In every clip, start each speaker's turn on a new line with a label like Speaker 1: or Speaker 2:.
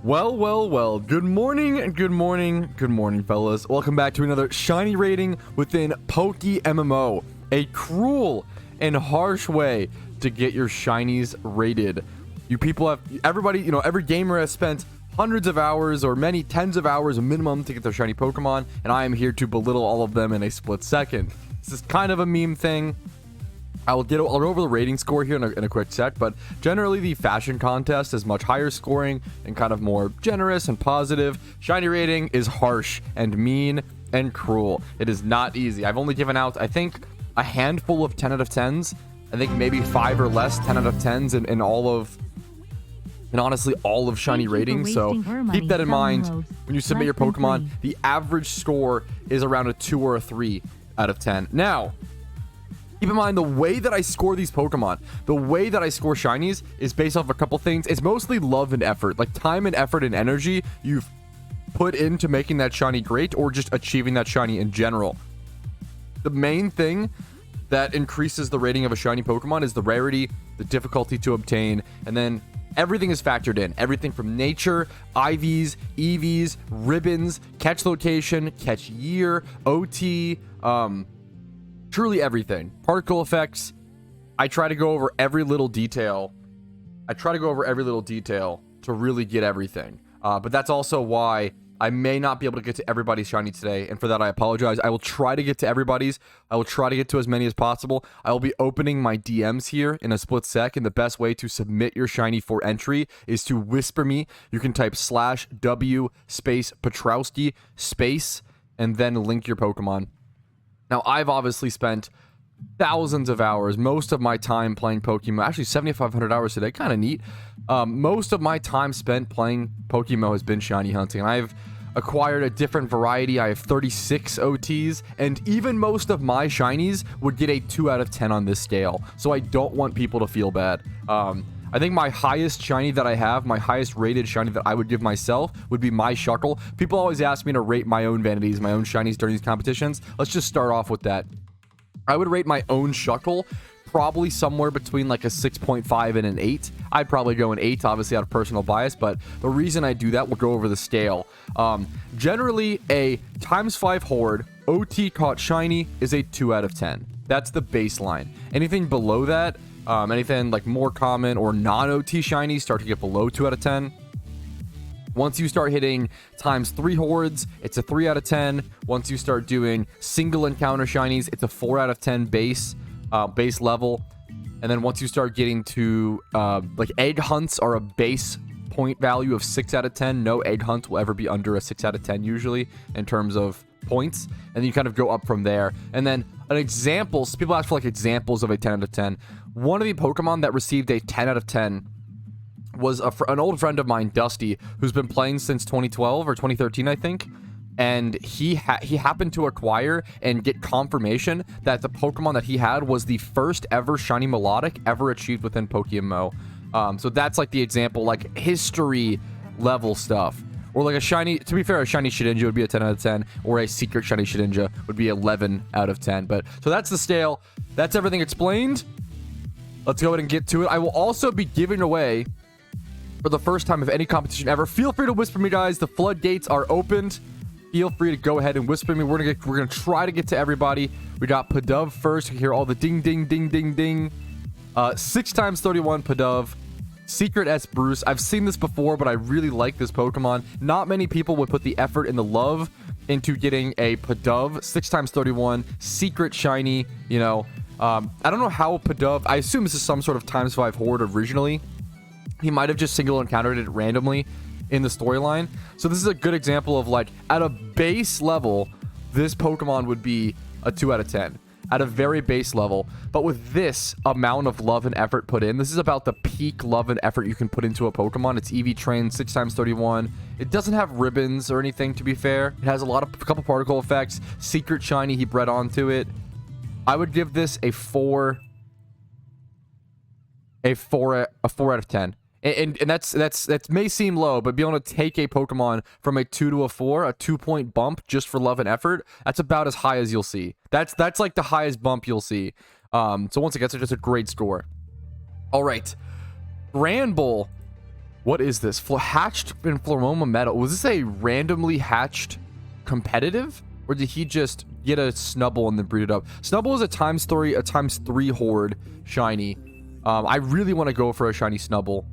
Speaker 1: Well. Good morning, fellas. Welcome back to another shiny rating within PokeMMO. A cruel and harsh way to get your shinies rated. You people have, everybody, every gamer has spent hundreds of hours or many tens of hours minimum to get their shiny Pokemon, and I am here to belittle all of them in a split second. This is kind of a meme thing. I'll go over the rating score here in a quick sec, but generally the fashion contest is much higher scoring and kind of more generous and positive. Shiny rating is harsh and mean and cruel. It is not easy. I've only given out, I think, a handful of 10 out of 10s. I think maybe 5 or less 10 out of 10s in all of, and honestly, all of shiny ratings. So keep that in mind when you submit your Pokemon. The average score is around a 2 or a 3 out of 10. Now, keep in mind, the way that I score these Pokemon, the way that I score shinies is based off a couple things. It's mostly love and effort, like time and effort and energy you've put into making that shiny great or just achieving that shiny in general. The main thing that increases the rating of a shiny Pokemon is the rarity, the difficulty to obtain, and then everything is factored in. Everything from nature, IVs, EVs, ribbons, catch location, catch year, OT, truly everything. Particle effects. I try to go over every little detail. To really get everything. But that's also why I may not be able to get to everybody's shiny today, and for that I apologize. I will try to get to everybody's. I will try to get to as many as possible. I will be opening my DMs here in a split sec, and the best way to submit your shiny for entry is to whisper me. You can type /w space Patrouski space and then link your Pokemon. Now, I've obviously spent thousands of hours, most of my time playing Pokemon, actually 7,500 hours today, kind of neat. Most of my time spent playing Pokemon has been shiny hunting, and I've acquired a different variety. I have 36 OTs, and even most of my shinies would get a 2 out of 10 on this scale, so I don't want people to feel bad. I think my highest shiny that I have, my highest rated shiny that I would give myself would be my Shuckle. People always ask me to rate my own vanities, my own shinies during these competitions. Let's just start off with that. I would rate my own Shuckle probably somewhere between like a 6.5 and an 8. I'd probably go an 8, obviously out of personal bias, but the reason I do that, we'll go over the scale. Generally, a ×5 Horde OT caught shiny is a 2 out of 10. That's the baseline. Anything below that, anything like more common or non-OT shinies start to get below 2 out of 10. Once you start hitting ×3 hordes, it's a 3 out of 10. Once you start doing single encounter shinies, it's a 4 out of 10 base level. And then once you start getting to like egg hunts are a base point value of 6 out of 10. No egg hunt will ever be under a 6 out of 10 usually in terms of points, and then you kind of go up from there. And then an example, so people ask for like examples of a 10 out of 10. One of the Pokemon that received a 10 out of 10 was an old friend of mine, Dusty, who's been playing since 2012 or 2013, I think. And he happened to acquire and get confirmation that the Pokemon that he had was the first ever shiny melodic ever achieved within PokeMMO. So that's like the example, like history level stuff. Or like a shiny, to be fair, a shiny Shedinja would be a 10 out of 10, or a secret shiny Shedinja would be 11 out of 10. But so that's the scale. That's everything explained. Let's go ahead and get to it. I will also be giving away, for the first time of any competition ever, feel free to whisper me, guys. The floodgates are opened. Feel free to go ahead and whisper me. We're gonna try to get to everybody. We got Pidove first. You hear all the ding, ding, ding, ding, ding. 6×31 Pidove. Secret S Bruce. I've seen this before, but I really like this Pokemon. Not many people would put the effort and the love into getting a Pidove 6×31 secret shiny. I don't know how Pidove. I assume this is some sort of ×5 horde originally. He might have just single encountered it randomly in the storyline. So this is a good example of, like, at a base level, this Pokemon would be a 2 out of 10. At a very base level. But with this amount of love and effort put in, this is about the peak love and effort you can put into a Pokemon. It's EV trained 6×31. It doesn't have ribbons or anything, to be fair. It has a couple particle effects. Secret shiny he bred onto it. I would give this a 4 out of 10. And that may seem low, but being able to take a Pokemon from a 2 to a 4, a 2-point bump just for love and effort, that's about as high as you'll see. That's like the highest bump you'll see. So once again, it's just a great score. All right, Granbull What is this? Hatched in Floroma Metal. Was this a randomly hatched competitive? Or did he just get a Snubble and then breed it up? Snubble is a ×3 horde shiny. I really want to go for a shiny Snubble,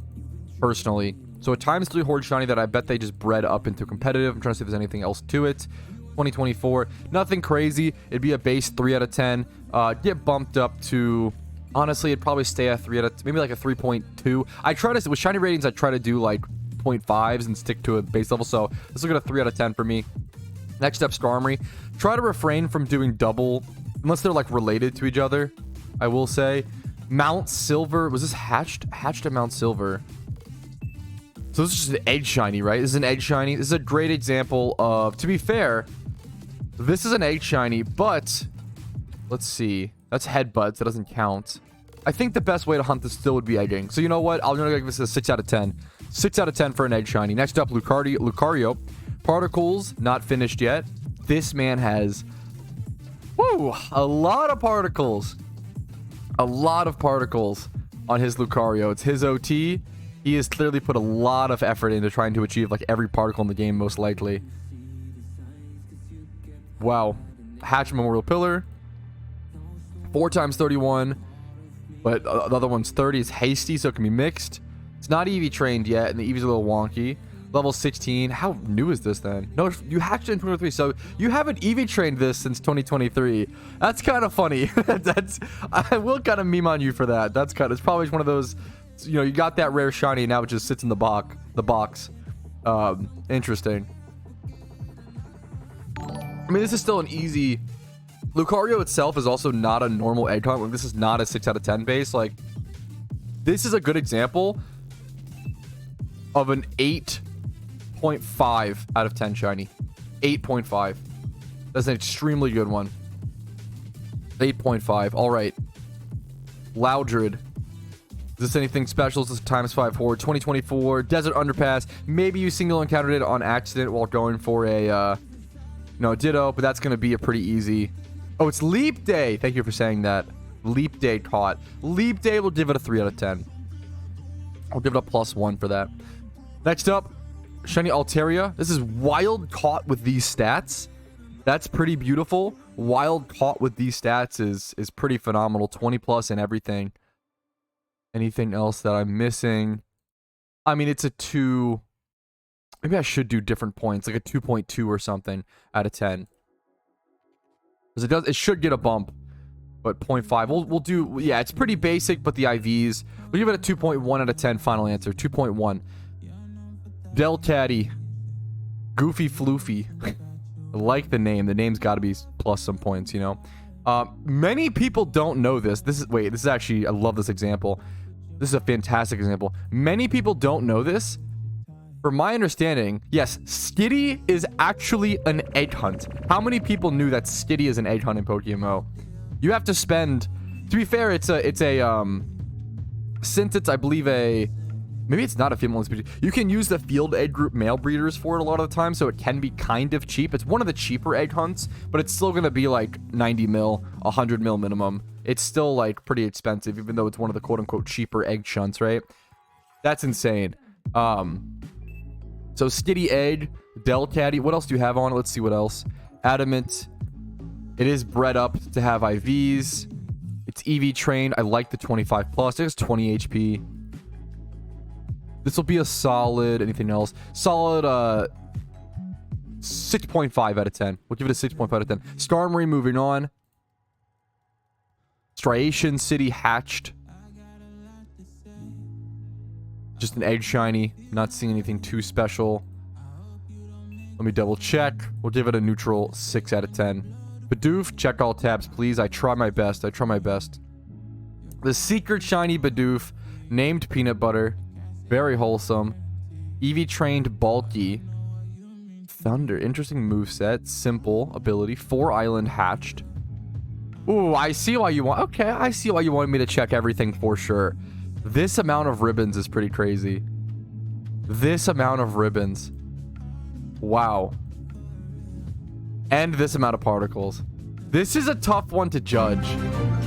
Speaker 1: personally. So a ×3 horde shiny that I bet they just bred up into competitive. I'm trying to see if there's anything else to it. 2024. Nothing crazy. It'd be a base 3 out of 10. Get bumped up to... Honestly, it'd probably stay at 3 out of... Maybe like a 3.2. I try to... With shiny ratings, I try to do like 0.5s and stick to a base level. So let's look at a 3 out of 10 for me. Next up, Starmie. Try to refrain from doing double... Unless they're like related to each other, I will say. Mount Silver. Was this hatched? Hatched at Mount Silver. So this is just an egg shiny, right? This is an egg shiny. This is a great example of... To be fair... This is an egg shiny, but let's see. That's headbutts. That doesn't count. I think the best way to hunt this still would be egging. So you know what? I'm going to give this a 6 out of 10. 6 out of 10 for an egg shiny. Next up, Lucario. Particles, not finished yet. This man has... Woo! A lot of particles. A lot of particles on his Lucario. It's his OT. He has clearly put a lot of effort into trying to achieve like every particle in the game, most likely. Wow. Hatch Memorial Pillar. 4 times 31. But the other one's 30. It's hasty, so it can be mixed. It's not EV trained yet, and the EV's a little wonky. Level 16. How new is this then? No, you hatched it in 2023, so you haven't EV trained this since 2023. That's kind of funny. I will kind of meme on you for that. It's probably one of those, you know, you got that rare shiny, and now it just sits in the box. Interesting. I mean, this is still an easy... Lucario itself is also not a normal egg hunt. Like, this is not a 6 out of 10 base. Like, this is a good example of an 8.5 out of 10 shiny. 8.5. That's an extremely good one. 8.5. All right. Loudred. Is this anything special? Is this a ×5 horde? 2024. Desert Underpass. Maybe you single encountered it on accident while going for a... No, Ditto, but that's going to be a pretty easy... Oh, it's Leap Day. Thank you for saying that. Leap Day caught. Leap Day will give it a 3 out of 10. I'll give it a +1 for that. Next up, Shiny Altaria. This is wild caught with these stats. That's pretty beautiful. Wild caught with these stats is pretty phenomenal. 20+ and everything. Anything else that I'm missing? I mean, it's a 2... Maybe I should do different points, like a 2.2 or something out of 10. Because it should get a bump, but 0.5. We'll do, yeah, it's pretty basic, but the IVs, we'll give it a 2.1 out of 10. Final answer, 2.1. Delcatty, Goofy Floofy. I like the name. The name's got to be plus some points, you know. Many people don't know this. This is actually, I love this example. This is a fantastic example. Many people don't know this. From my understanding, yes, Skitty is actually an egg hunt. How many people knew that Skitty is an egg hunt in PokeMMO? You have to spend... To be fair, it's a since it's, I believe, maybe it's not a female species. You can use the field egg group male breeders for it a lot of the time, so it can be kind of cheap. It's one of the cheaper egg hunts, but it's still going to be like 90 mil, 100 mil minimum. It's still like pretty expensive, even though it's one of the quote-unquote cheaper egg shunts, right? That's insane. So Skitty Egg, Delcatty. What else do you have on it? Let's see what else. Adamant. It is bred up to have IVs. It's EV trained. I like the 25+. It's 20 HP. This will be a solid... Anything else? Solid 6.5 out of 10. We'll give it a 6.5 out of 10. Starmie, moving on. Striation City hatched. Just an egg shiny. Not seeing anything too special. Let me double check. We'll give it a neutral 6 out of 10. Bidoof, check all tabs, please. I try my best. The secret shiny Bidoof, named Peanut Butter. Very wholesome. EV trained bulky. Thunder. Interesting moveset. Simple ability. 4 island hatched. Ooh, I see why you want... Okay, I see why you wanted me to check everything for sure. This amount of ribbons is pretty crazy. This amount of ribbons. Wow. And this amount of particles. This is a tough one to judge.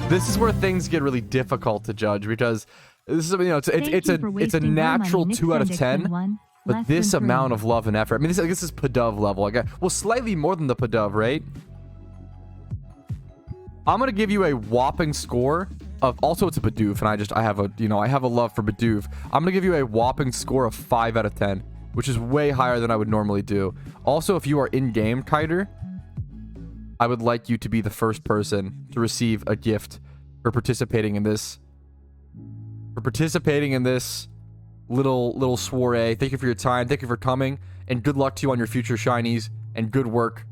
Speaker 1: This is where things get really difficult to judge because This is, you know, it's a natural 2 out of 10. But this amount of love and effort. I mean, this is Pidove level. I got, well, slightly more than the Pidove, right? I'm gonna give you a whopping score of. Also, it's a Bidoof, and I have a love for Bidoof. I'm gonna give you a whopping score of 5 out of 10, which is way higher than I would normally do. Also, if you are in game, Kiter, I would like you to be the first person to receive a gift for participating in this. Little soiree. Thank you for your time. Thank you for coming, and good luck to you on your future shinies, and good work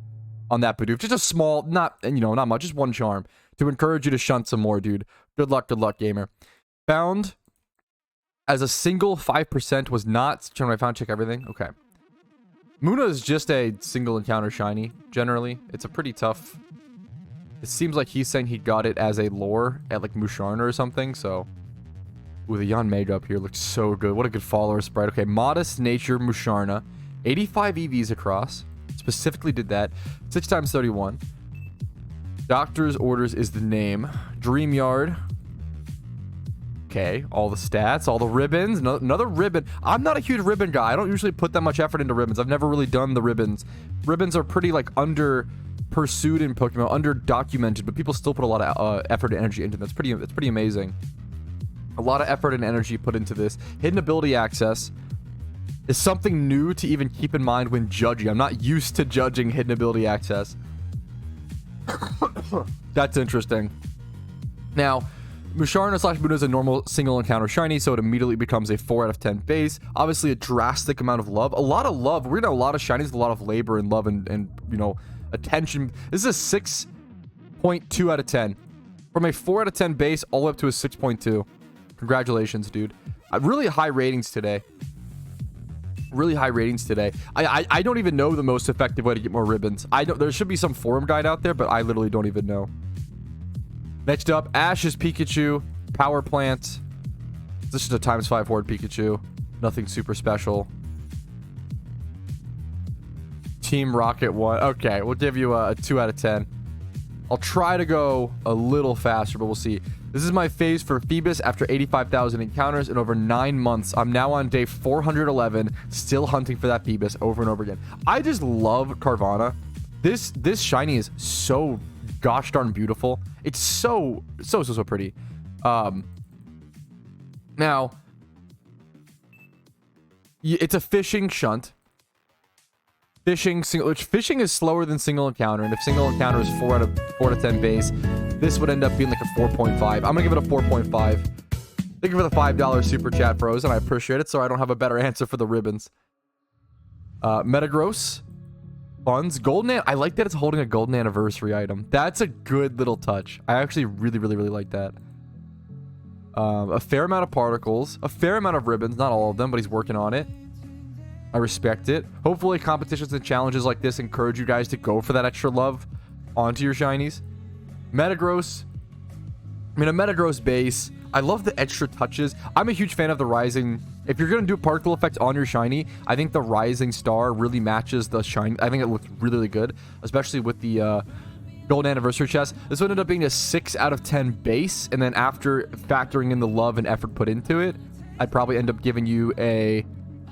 Speaker 1: on that Bidoof. Just a small, not much, just one charm to encourage you to shunt some more, dude. Good luck, gamer. Found as a single 5% was not. Check everything. Okay. Muna is just a single encounter shiny. Generally, it's a pretty tough. It seems like he's saying he got it as a lore at like Musharna or something. So, ooh, the Yon Mega up here looks so good. What a good follower sprite. Okay, Modest Nature Musharna, 85 EVs across. Specifically did that 6 times 31. Doctor's Orders is the name. Dream Yard. Okay, all the stats, all the ribbons. Another ribbon. I'm not a huge ribbon guy. I don't usually put that much effort into ribbons. I've never really done the ribbons. Ribbons are pretty like under pursued in Pokemon, under documented, but people still put a lot of effort and energy into them. It's pretty amazing. A lot of effort and energy put into this. Hidden ability access is something new to even keep in mind when judging. I'm not used to judging hidden ability access. That's interesting. Now, Musharna / Muna is a normal single encounter shiny, so it immediately becomes a 4 out of 10 base. Obviously, a drastic amount of love. A lot of love. We're gonna have a lot of shinies, a lot of labor and love and you know, attention. This is a 6.2 out of 10. From a 4 out of 10 base all the way up to a 6.2. Congratulations, dude. Really high ratings today. Really high ratings today. I don't even know the most effective way to get more ribbons. There should be some forum guide out there, but I literally don't even know. Next up, Ash's Pikachu, Power Plant. This is a ×5 horde Pikachu. Nothing super special. Team Rocket 1. Okay, we'll give you a 2 out of 10. I'll try to go a little faster, but we'll see. This is my phase for Phoebus after 85,000 encounters in over 9 months. I'm now on day 411, still hunting for that Phoebus over and over again. I just love Carvana. This shiny is so gosh darn beautiful. It's so pretty. Now, it's a fishing shunt. Fishing is slower than single encounter, and if single encounter is 4 out of 10 base, this would end up being like a 4.5. I'm gonna give it a 4.5. Thank you for the $5 super chat, bros, and I appreciate it. So I don't have a better answer for the ribbons. Metagross funds golden. I like that it's holding a golden anniversary item. That's a good little touch. I actually really like that. A fair amount of particles, a fair amount of ribbons, not all of them, but he's working on it. I respect it. Hopefully competitions and challenges like this encourage you guys to go for that extra love onto your shinies. Metagross. I mean, a Metagross base. I love the extra touches. I'm a huge fan of the rising. If you're going to do particle effect on your shiny, I think the rising star really matches the shine. I think it looks really good, especially with the golden anniversary chest. This would end up being a 6 out of 10 base, and then after factoring in the love and effort put into it, I'd probably end up giving you a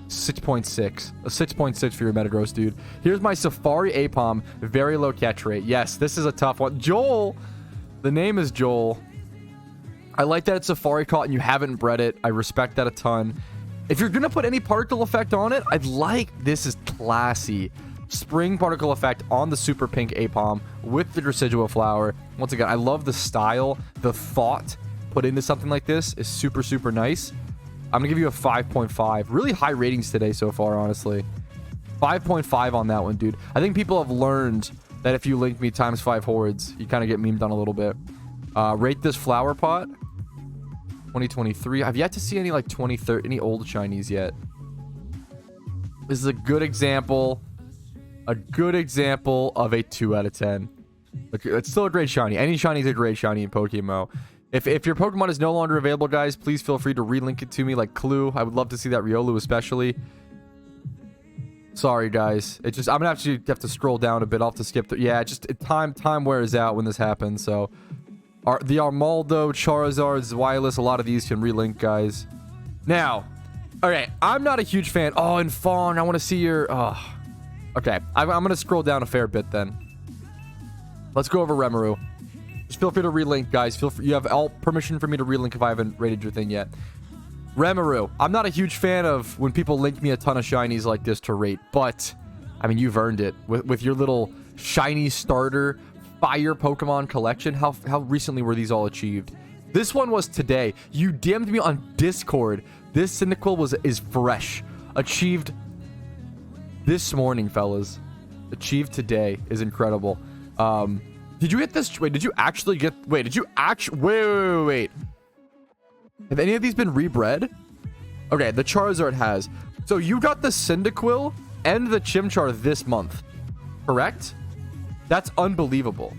Speaker 1: 6.6. A 6.6 for your Metagross, dude. Here's my Safari Apom. Very low catch rate. Yes, this is a tough one. Joel! The name is Joel. I like that it's Safari caught and you haven't bred it. I respect that a ton. If you're gonna put any particle effect on it, I'd like... This is classy. Spring particle effect on the super pink Apom with the Deciduous flower. Once again, I love the style. The thought put into something like this is super nice. I'm gonna give you a 5.5. Really high ratings today so far, honestly. 5.5 on that one, dude. I think people have learned that if you link me ×5 hordes, you kind of get memed on a little bit. Rate this flower pot. 2023. I've yet to see any like 2030, any old shinies yet. This is a good example. A good example of a 2 out of 10. It's still a great shiny. Any shiny is a great shiny in PokeMMO. If your Pokemon is no longer available, guys, please feel free to relink it to me like Clue. I would love to see that Riolu especially. Sorry, guys. It's just I'm gonna have to scroll down a bit. I'll have to skip. Yeah, just time wears out when this happens. So The Armaldo, Charizard, Zweilous, a lot of these can relink, guys. Now, okay, I'm not a huge fan. Oh, and Fawn, I want to see your... Oh. Okay, I'm going to scroll down a fair bit then. Let's go over Remuru. Just feel free to relink, guys. You have all permission for me to relink if I haven't rated your thing yet. Remuru. I'm not a huge fan of when people link me a ton of shinies like this to rate, but, I mean, you've earned it. With your little shiny starter fire Pokemon collection, how recently were these all achieved? This one was today. You DM'd me on Discord. This Cyndaquil is fresh. Achieved this morning, fellas. Achieved today is incredible. Did you get this? Wait, did you actually get... Wait, did you actually... Wait. Have any of these been rebred? Okay, the Charizard has. So you got the Cyndaquil and the Chimchar this month, correct? That's unbelievable.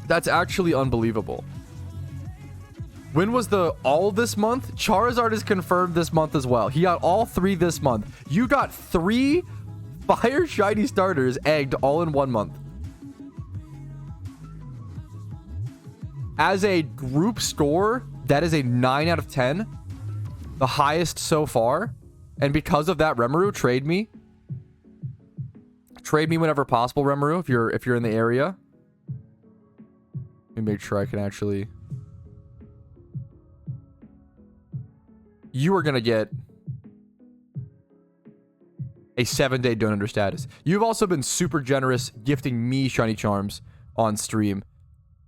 Speaker 1: That's actually unbelievable. When was all this month? Charizard is confirmed this month as well. He got all 3 this month. You got 3 fire shiny starters egged all in 1 month. As a group score, that is a 9 out of 10. The highest so far. And because of that, Remuru, trade me. Trade me whenever possible, Remuru, if you're in the area. Let me make sure I can actually... You are going to get a 7-day don't under status. You've also been super generous gifting me shiny charms on stream.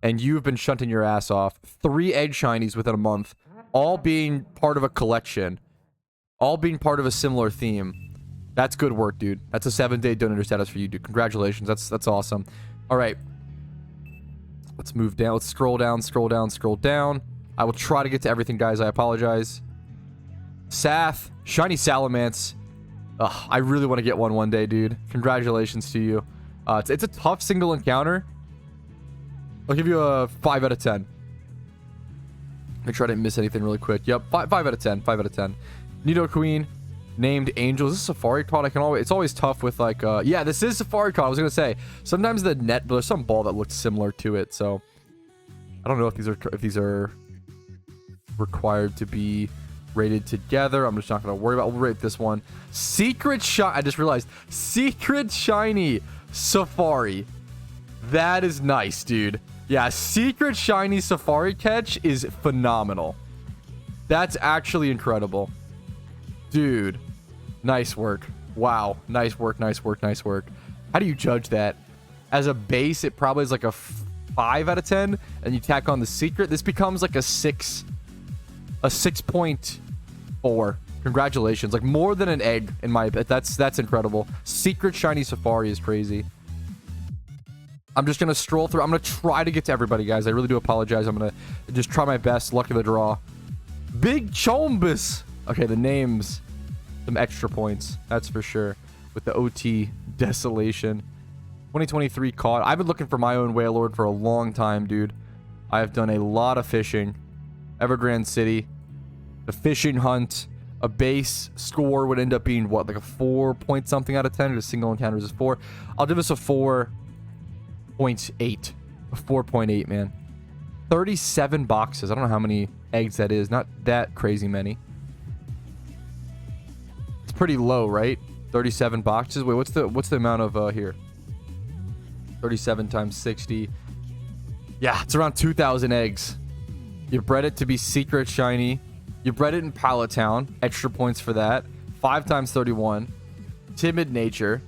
Speaker 1: And you've been shunting your ass off. 3 egg shinies within a month. All being part of a collection. All being part of a similar theme. That's good work, dude. That's a 7-day don't under status for you, dude. Congratulations. That's awesome. All right. Let's move down. Let's scroll down, scroll down, scroll down. I will try to get to everything, guys. I apologize. Sath. Shiny Salamence. Ugh, I really want to get one day, dude. Congratulations to you. It's a tough single encounter. I'll give you a 5 out of 10. Make sure I didn't miss anything really quick. Yep, 5 out of 10. 5 out of 10. Nidoqueen. Named Angel. Is this Safari Card? It's always tough with like, yeah, this is Safari Card. I was going to say, sometimes the net, there's some ball that looks similar to it. So, I don't know if these are required to be rated together. I'm just not going to worry about. We'll rate this one. Secret Shiny. I just realized. Secret Shiny Safari. That is nice, dude. Yeah, Secret Shiny Safari catch is phenomenal. That's actually incredible. Dude. Nice work. Wow. Nice work, nice work, nice work. How do you judge that? As a base, it probably is like a 5 out of 10. And you tack on the secret. This becomes like a 6.4. Congratulations. Like more than an egg in my... That's incredible. Secret Shiny Safari is crazy. I'm just going to stroll through. I'm going to try to get to everybody, guys. I really do apologize. I'm going to just try my best. Luck of the draw. Big Chombus. Okay, the names. Some extra points. That's for sure. With the OT Desolation. 2023 caught. I've been looking for my own Wailord for a long time, dude. I have done a lot of fishing. Evergrande City. The fishing hunt. A base score would end up being, what, like a 4 point something out of 10? Or a single encounters is 4. I'll give this a 4.8. A 4.8, man. 37 boxes. I don't know how many eggs that is. Not that crazy many. It's pretty low, right? 37 boxes. Wait, what's the amount of here? 37 times 60. Yeah, it's around 2,000 eggs. You bred it to be secret shiny. You bred it in Pallet Town. Extra points for that. 5 times 31. Timid nature.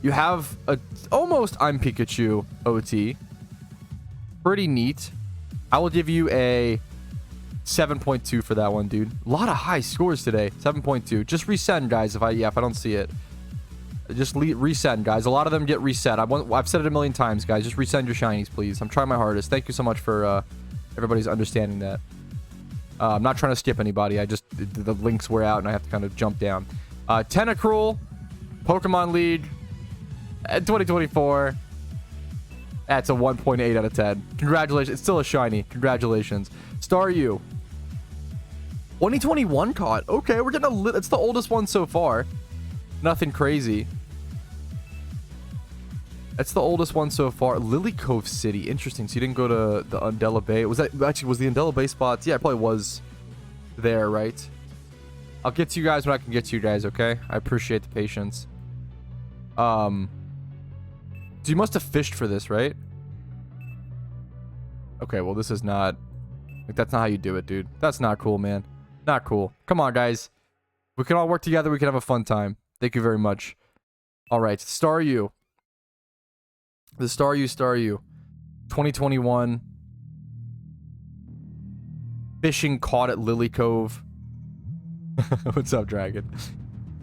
Speaker 1: You have a almost I'm Pikachu OT. Pretty neat. I will give you a 7.2 for that one, dude. A lot of high scores today. 7.2. Just resend, guys, if I don't see it. Just resend, guys. A lot of them get reset. I've said it a million times, guys. Just resend your shinies, please. I'm trying my hardest. Thank you so much for everybody's understanding that. I'm not trying to skip anybody. The links were out and I have to kind of jump down. Tentacruel, Pokemon League, 2024. That's a 1.8 out of 10. Congratulations. It's still a shiny. Congratulations. Staryu. 2021 caught. Okay, we're getting it's the oldest one so far. Nothing crazy. That's the oldest one so far. Lily Cove City. Interesting. So you didn't go to the Undella Bay. Was that actually, was the Undella Bay spots? Yeah, it probably was there, right? I'll get to you guys when I can get to you guys, okay? I appreciate the patience. So you must have fished for this, right? Okay, well, this is not... Like, that's not how you do it, dude. That's not cool, man. Not cool. Come on, guys. We can all work together. We can have a fun time. Thank you very much. All right. Star U. The Star U, Star U. 2021. Fishing caught at Lily Cove. What's up, Dragon?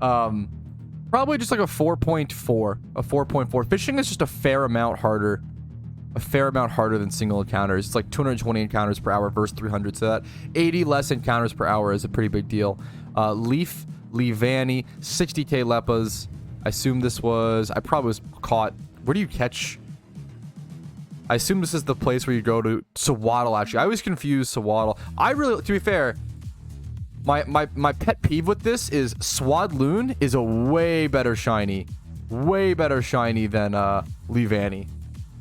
Speaker 1: Probably just like a 4.4. A 4.4. Fishing is just a fair amount harder. A fair amount harder than single encounters. It's like 220 encounters per hour versus 300. So that 80 less encounters per hour is a pretty big deal. Leaf, Levani, 60k Leppas. I assume this was... I probably was caught... Where do you catch... I assume this is the place where you go to Sawaddle, actually. I always confuse Sawaddle. I really... To be fair... My pet peeve with this is Swadloon is a way better shiny. Way better shiny than Levani,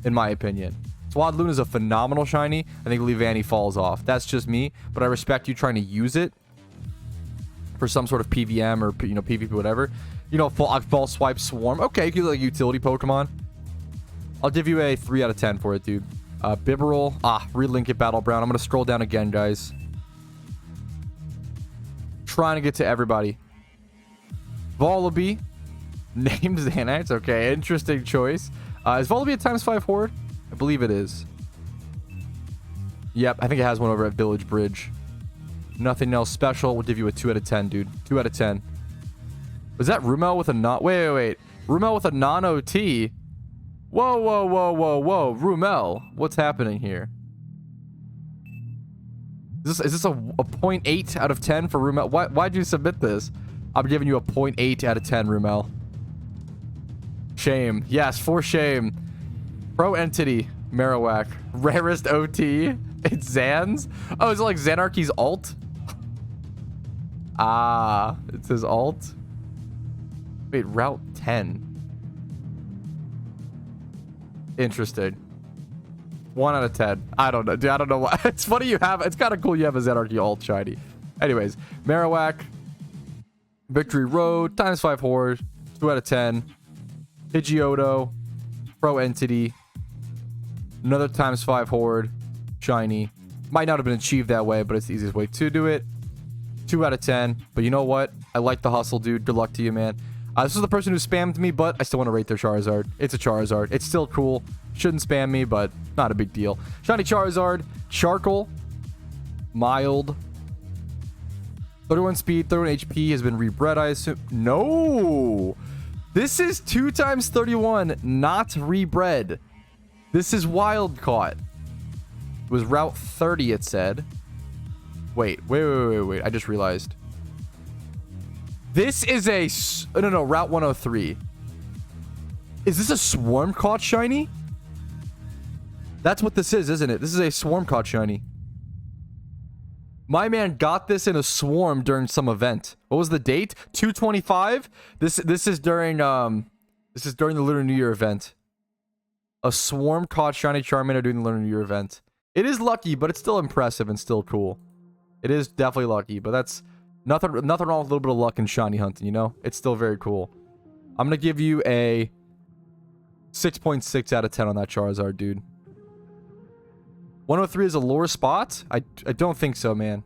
Speaker 1: in my opinion. Swadloon is a phenomenal shiny. I think Levani falls off. That's just me, but I respect you trying to use it for some sort of PVM or, you know, PvP, whatever. You know, ball swipe swarm. Okay, you like utility Pokemon. I'll give you a 3 out of 10 for it, dude. Bibarel. Relink it, Battle Brown. I'm going to scroll down again, guys. Trying to get to everybody. Volibee. Named Xanax. Okay, interesting choice. Is Volibee a ×5 horde? I believe it is. Yep, I think it has one over at Village Bridge. Nothing else special. We'll give you a 2 out of 10, dude. 2 out of 10. Was that Rumel with a non... Wait. Rumel with a non-OT? Whoa. Rumel, what's happening here? Is this a 0.8 out of 10 for Rumel? Why'd you submit this? I'm giving you a 0.8 out of 10, Rumel. Shame. Yes, for shame. Pro Entity, Marowak. Rarest OT. It's Zan's? Oh, is it like Zanarchy's alt? It's his alt. Wait, Route 10. Interesting. 1 out of 10. I don't know. Dude, I don't know why. It's funny you have... It's kind of cool you have a Zanarchy alt shiny. Anyways, Marowak. Victory Road. ×5 horde. 2 out of 10. Pidgeotto. Pro Entity. Another ×5 horde. Shiny. Might not have been achieved that way, but it's the easiest way to do it. 2 out of 10. But you know what? I like the hustle, dude. Good luck to you, man. This is the person who spammed me, but I still want to rate their Charizard. It's a Charizard. It's still cool. Shouldn't spam me, but not a big deal. Shiny Charizard. Charcoal. Mild. 31 speed, 31 HP. Has been rebred, I assume. No! This is 2 × 31, not rebred. This is wild caught. It was Route 30, it said. Wait. I just realized. This is a... No, Route 103. Is this a swarm caught shiny? That's what this is, isn't it? This is a swarm caught shiny. My man got this in a swarm during some event. What was the date? 2/25? This is during the Lunar New Year event. A swarm caught shiny Charmander during the Lunar New Year event. It is lucky, but it's still impressive and still cool. It is definitely lucky, but that's nothing wrong with a little bit of luck in shiny hunting, you know? It's still very cool. I'm gonna give you a 6.6 out of 10 on that Charizard, dude. 103 is a lure spot? I don't think so, man.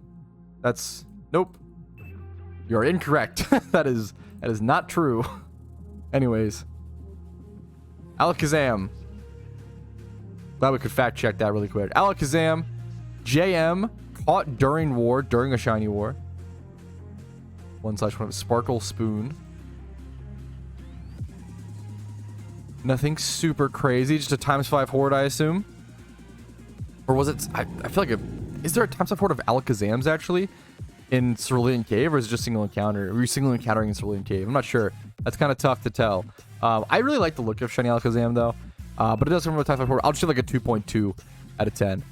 Speaker 1: That's... Nope. You're incorrect. That is not true. Anyways. Alakazam. Glad we could fact check that really quick. Alakazam. JM. Caught during war. During a shiny war. 1/1. Sparkle Spoon. Nothing super crazy. Just a ×5 horde, I assume. Or was it... I feel like... Is there a ×5 horde of Alakazams, actually? In Cerulean Cave? Or is it just single encounter? Are you single encountering in Cerulean Cave? I'm not sure. That's kind of tough to tell. I really like the look of shiny Alakazam, though. But it does come from a ×5 horde. I'll just do like a 2.2 out of 10.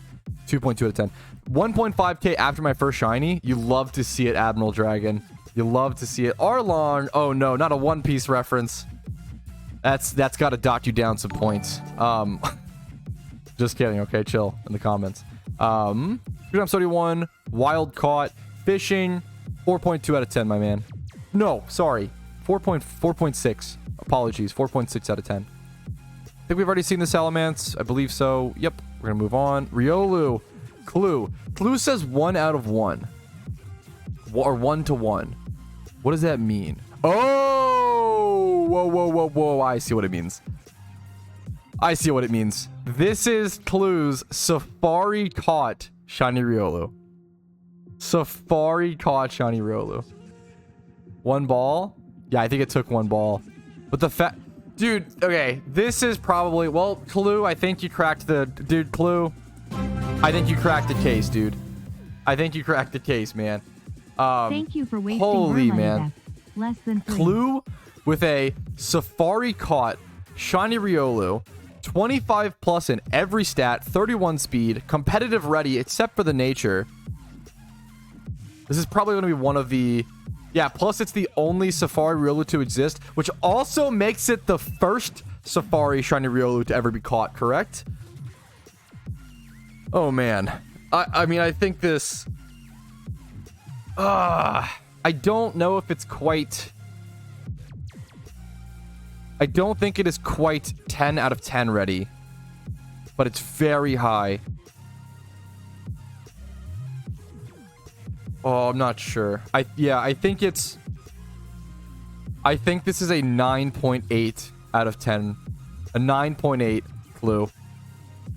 Speaker 1: 2.2 out of 10. 1.5k after my first shiny. You love to see it, Admiral Dragon. You love to see it. Arlong. Oh, no. Not a One Piece reference. That's got to dock you down some points. Just kidding. Okay, chill in the comments. 31, wild caught, fishing, 4.2 out of 10, my man. No, sorry, 4.6. Apologies, 4.6 out of 10. I think we've already seen the Salamence. I believe so. Yep, we're gonna move on. Riolu, Clue. Clue says 1 out of 1, or 1 to 1. What does that mean? Oh, whoa! I see what it means. I see what it means. This is Clue's Safari caught Shiny Riolu. Safari caught Shiny Riolu. 1 ball? Yeah, I think it took 1 ball. But the fact... Dude, okay. This is probably... Well, Clue, I think you cracked the... Dude, Clue. I think you cracked the case, dude. I think you cracked the case, man.
Speaker 2: Thank you for wasting
Speaker 1: holy
Speaker 2: our money,
Speaker 1: man.
Speaker 2: Beth. Less than 3.
Speaker 1: Clue with a Safari caught Shiny Riolu. 25 plus in every stat, 31 speed, competitive ready except for the nature. This is probably going to be one of the... Yeah, plus it's the only Safari Riolu to exist, which also makes it the first Safari Shiny Riolu to ever be caught, correct? Oh, man. I mean, I think this... I don't know if it's quite... I don't think it is quite 10 out of 10 ready, but it's very high. Oh, I'm not sure. I think it's... I think this is a 9.8 out of 10. A 9.8 Clue.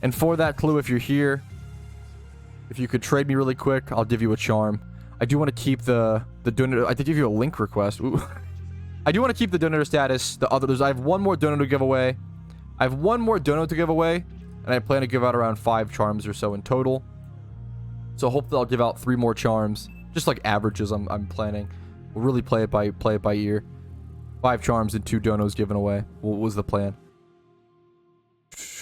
Speaker 1: And for that Clue, if you're here, if you could trade me really quick, I'll give you a charm. I do want to keep the donor... I did give you a link request. Ooh. I do want to keep the donator status. The others, I have 1 more dono to give away. I have 1 more dono to give away, and I plan to give out around 5 charms or so in total. So hopefully I'll give out 3 more charms, just like averages. I'm planning. We'll really play it by ear. 5 charms and 2 donos given away. What was the plan?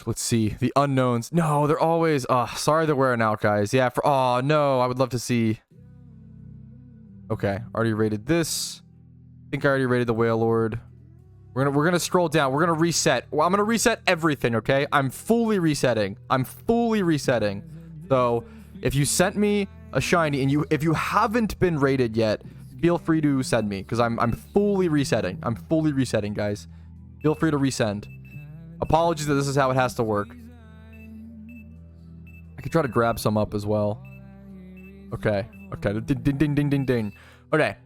Speaker 1: Let's see the unknowns. No, they're always. Sorry they're wearing out, guys. Yeah. Oh no, I would love to see. Okay, already rated this. I think I already rated the Whale Lord. We're gonna scroll down. We're gonna reset. Well, I'm gonna reset everything, okay? I'm fully resetting. So if you sent me a shiny and if you haven't been rated yet, feel free to send me because I'm fully resetting. I'm fully resetting, guys. Feel free to resend. Apologies that this is how it has to work. I could try to grab some up as well. Okay. Ding. Okay.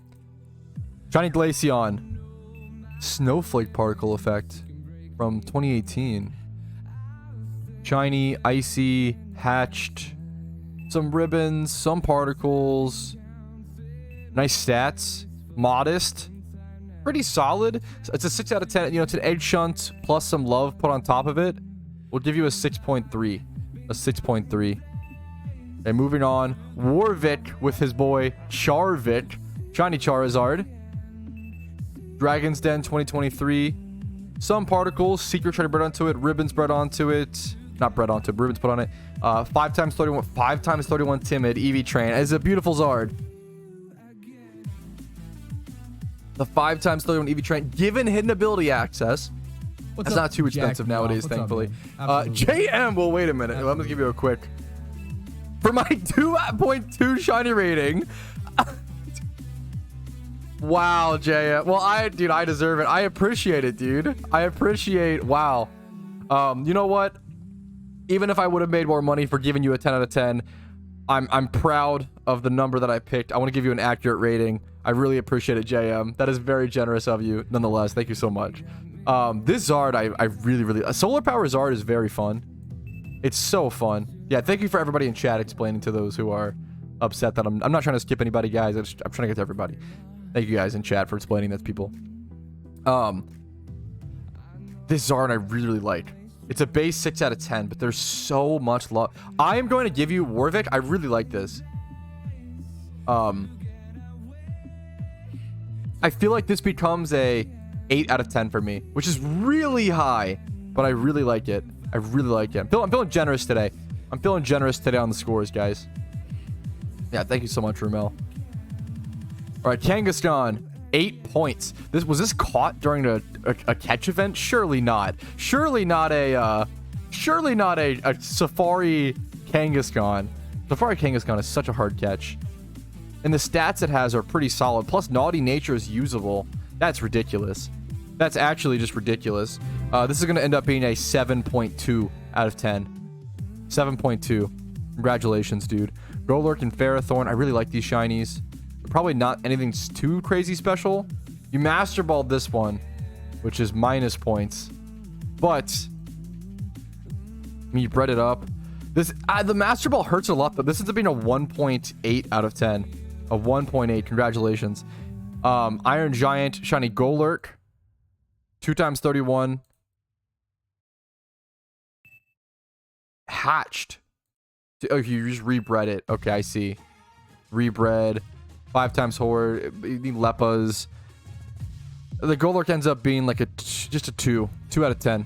Speaker 1: Shiny Glaceon. Snowflake particle effect from 2018. Shiny, icy, hatched. Some ribbons, some particles. Nice stats. Modest. Pretty solid. It's a 6 out of 10. You know, it's an egg shunt plus some love put on top of it. We'll give you a 6.3. A 6.3. Okay, moving on. Warwick with his boy Charvik. Shiny Charizard. Dragon's Den 2023. Some particles. Secret Shiny bred onto it. Ribbons bred onto it. Not bred onto it. Ribbons put on it. 5 times 31. 5 times 31 Timid. EV Train. It's a beautiful Zard. The 5 times 31 EV Train. Given hidden ability access. It's not too expensive nowadays, thankfully. JM. Well, wait a minute. Let me give you a quick. For my 2.2 shiny rating. Wow, JM. Well, I deserve it. I appreciate it, dude. I appreciate. Wow. You know what? Even if I would have made more money for giving you a 10 out of 10, I'm proud of the number that I picked. I want to give you an accurate rating. I really appreciate it, JM. That is very generous of you. Nonetheless, thank you so much. This Zard, I really... Solar Power Zard is very fun. It's so fun. Yeah, thank you for everybody in chat explaining to those who are upset that I'm not trying to skip anybody, guys. I'm trying to get to everybody. Thank you guys in chat for explaining that to people. This Zard I really like. It's a base 6 out of 10, but there's so much love. I am going to give you Warwick. I really like this. I feel like this becomes a 8 out of 10 for me, which is really high, but I really like it. I really like it. I'm feeling generous today. I'm feeling generous today on the scores, guys. Yeah, thank you so much, Rumel. All right, Kangaskhan, 8 points. Was this caught during a catch event? Surely not. Surely not a Safari Kangaskhan. Safari Kangaskhan is such a hard catch. And the stats it has are pretty solid. Plus, Naughty Nature is usable. That's ridiculous. That's actually just ridiculous. This is going to end up being a 7.2 out of 10. 7.2. Congratulations, dude. Golurk and Ferrothorn. I really like these shinies. They're probably not anything too crazy special. You Master Balled this one, which is minus points. But you bred it up. The Master Ball hurts a lot, though. This ends up being a 1.8 out of 10. A 1.8. Congratulations. Iron Giant, Shiny Golurk. 2 times 31. Hatched. Oh, you just rebred it. Okay, I see. Rebred. 5 times Horde. You need Leppas. The Golurk ends up being like just a 2. 2 out of 10.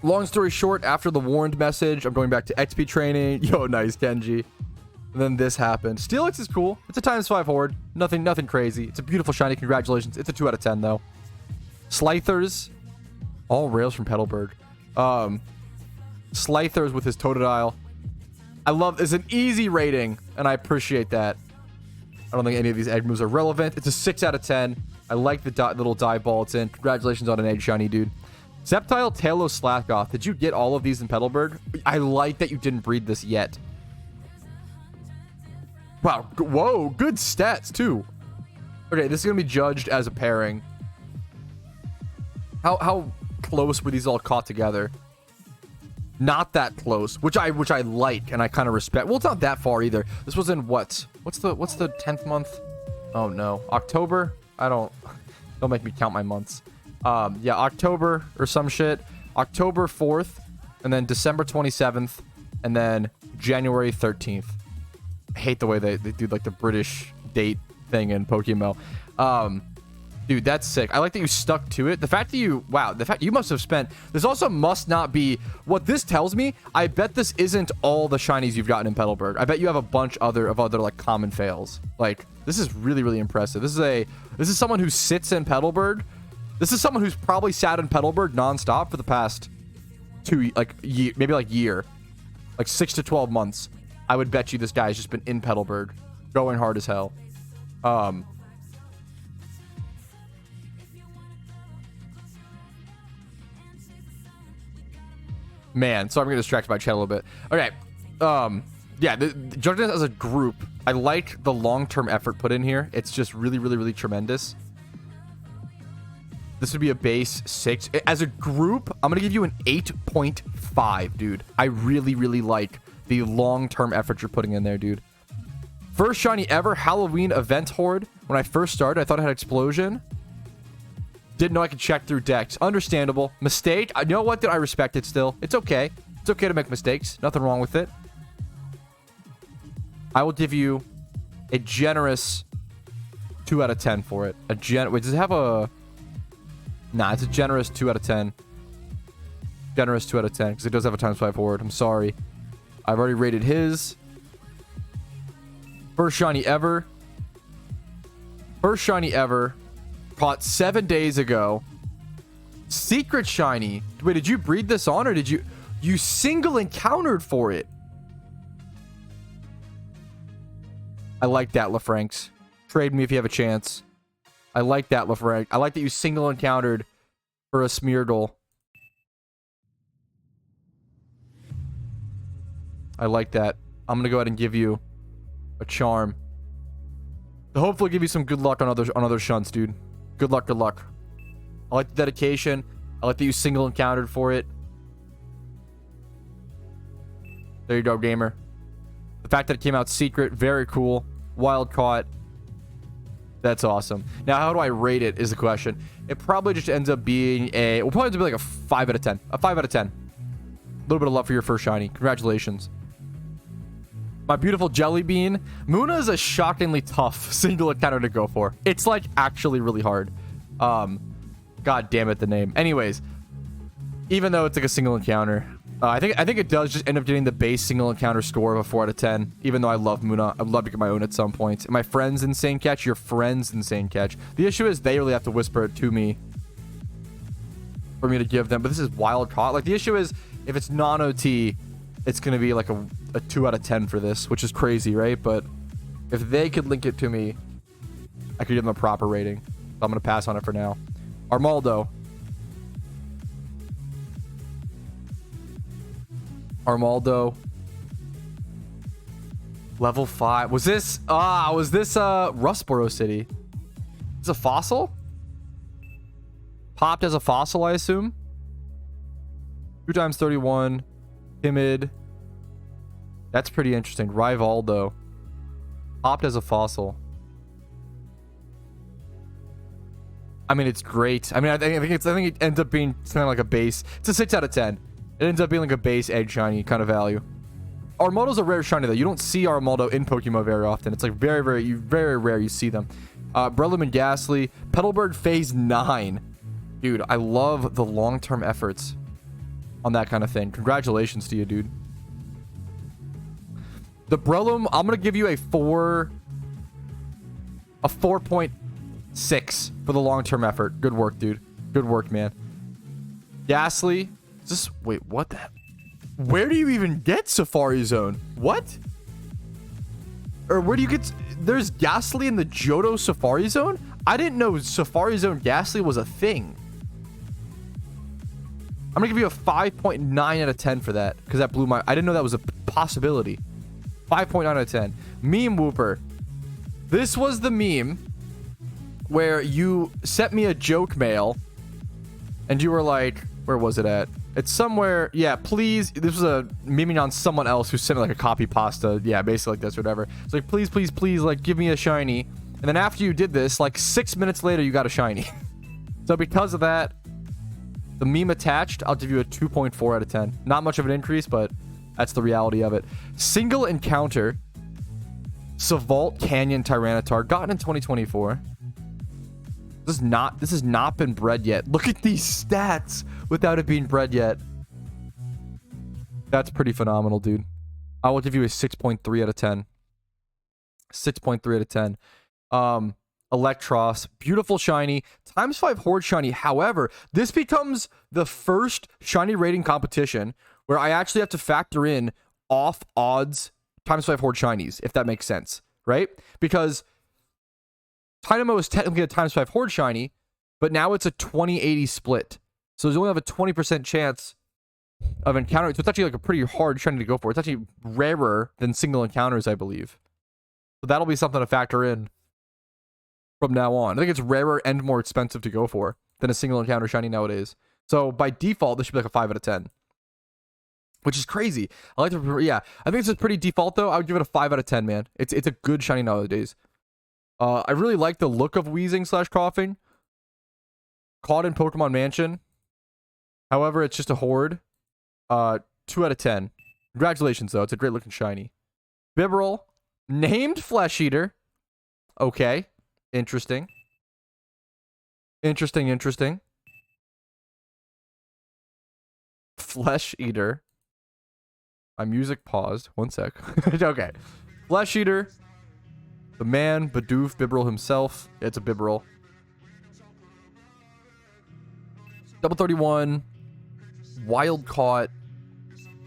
Speaker 1: Long story short, after the warned message, I'm going back to XP training. Yo, nice, Kenji. And then this happened. Steelix is cool. It's a times 5 Horde. Nothing crazy. It's a beautiful shiny. Congratulations. It's a 2 out of 10, though. Slythers. All rails from Petalburg. Slythers with his Totodile. I love, it's an easy rating, and I appreciate that. I don't think any of these egg moves are relevant. It's a 6 out of 10. I like the little dive ball it's in. Congratulations on an egg shiny, dude. Sceptile, Talos, Slakoth. Did you get all of these in Petalburg? I like that you didn't breed this yet. Wow. Whoa. Good stats, too. Okay, this is going to be judged as a pairing. How close were these all caught together? Not that close, which I like and I kind of respect. Well, it's not that far either. This was in what? What's the 10th month? Oh no, October. Don't make me count my months. Yeah, October or some shit. October 4th, and then December 27th, and then January 13th. I hate the way they do like the British date thing in PokeMMO. Dude, that's sick. I like that you stuck to it. The fact that you must have spent, this also must not be, what this tells me, I bet this isn't all the shinies you've gotten in Petalburg. I bet you have a bunch of other like common fails. Like, this is really, really impressive. This is someone who sits in Petalburg. This is someone who's probably sat in Petalburg nonstop for the past year. Like 6 to 12 months. I would bet you this guy's just been in Petalburg. Going hard as hell. Man, so I'm getting distracted by chat a little bit. Okay. Yeah, judging this as a group, I like the long-term effort put in here. It's just really, really, really tremendous. This would be a base 6. As a group, I'm going to give you an 8.5, dude. I really, really like the long-term effort you're putting in there, dude. First shiny ever, Halloween Event Horde. When I first started, I thought it had Explosion. Didn't know I could check through decks. Understandable. Mistake. You know what? I respect it still. It's okay. It's okay to make mistakes. Nothing wrong with it. I will give you a generous 2 out of 10 for it. Wait, does it have a... Nah, it's a generous 2 out of 10. Generous 2 out of 10, because it does have a times 5 Horde. I'm sorry. I've already rated his. First shiny ever. First shiny ever. Caught 7 days ago. Secret shiny. Wait, did you breed this on, or did you single encountered for it? I like that, LaFranks. Trade me if you have a chance. I like that, LaFrank. I like that you single encountered for a Smeargle. I like that. I'm gonna go ahead and give you a charm. Hopefully give you some good luck on other shunts, dude. Good luck, good luck. I like the dedication. I like that you single encountered for it. There you go, gamer. The fact that it came out secret, very cool. Wild caught. That's awesome. Now, how do I rate it is the question. It probably just ends up being we'll probably be like a 5 out of 10. A 5 out of 10. A little bit of love for your first shiny. Congratulations. My beautiful Jelly Bean. Muna is a shockingly tough single encounter to go for. It's like actually really hard. God damn it, the name. Anyways, even though it's like a single encounter, I think it does just end up getting the base single encounter score of a 4 out of 10. Even though I love Muna, I'd love to get my own at some point. My friend's insane catch, your friend's insane catch. The issue is they really have to whisper it to me for me to give them. But this is wild caught. Like the issue is if it's non-OT, it's gonna be like a 2 out of 10 for this, which is crazy, right? But if they could link it to me, I could give them a proper rating. So I'm gonna pass on it for now. Armaldo. Level 5. Was this Rustboro City? Is this a fossil? Popped as a fossil, I assume. 2 times 31. Timid. That's pretty interesting. Rivaldo. Popped as a fossil. I mean, it's great. I mean, I think it ends up being something like a base. It's a 6 out of 10. It ends up being like a base egg shiny kind of value. Armaldo's a rare shiny though. You don't see Armaldo in PokeMMO very often. It's like very rare you see them. Breloom and Ghastly. Petalburg Phase 9. Dude, I love the long-term efforts on that kind of thing. Congratulations to you, dude. The Breloom, I'm gonna give you a 4.6 for the long-term effort. Good work, dude. Good work, man. Ghastly. Wait, what the heck? Where do you even get Safari Zone? What? Or where do you get... There's Ghastly in the Johto Safari Zone? I didn't know Safari Zone Ghastly was a thing. I'm gonna give you a 5.9 out of 10 for that. Because that blew my... I didn't know that was a possibility. 5.9 out of 10. Meme Whooper. This was the meme where you sent me a joke mail. And you were like... Where was it at? It's somewhere. Yeah, please. This was a memeing on someone else who sent me like a copy pasta. Yeah, basically like this or whatever. It's like, please, please, please, like, give me a shiny. And then after you did this, like 6 minutes later, you got a shiny. So because of that, the meme attached, I'll give you a 2.4 out of 10. Not much of an increase, but that's the reality of it. Single encounter. Savalt Canyon Tyranitar, gotten in 2024. This has not been bred yet. Look at these stats without it being bred yet. That's pretty phenomenal, dude. I will give you a 6.3 out of 10. 6.3 out of 10. Electros, beautiful shiny, ×5 horde shiny. However, this becomes the first shiny rating competition where I actually have to factor in off odds ×5 horde shinies, if that makes sense, right? Because Dynamo is technically a ×5 horde shiny, but now it's a 20-80 split. So you only have a 20% chance of encountering. So it's actually like a pretty hard shiny to go for. It's actually rarer than single encounters, I believe. So that'll be something to factor in from now on. I think it's rarer and more expensive to go for than a single encounter shiny nowadays. So by default, this should be like a 5 out of 10. Which is crazy. I like to, yeah. I think this is pretty default though. I would give it a 5 out of 10, man. It's a good shiny nowadays. I really like the look of wheezing / coughing. Caught in Pokemon Mansion. However, it's just a horde. 2 out of 10. Congratulations, though. It's a great looking shiny. Bibarel. Named Flesh Eater. Okay. Interesting. Interesting. Flesh Eater. My music paused. 1 sec. Okay. Flesh Eater. The man, Bidoof, Bibarel himself. It's a Bibarel. Double 31. Wild Caught.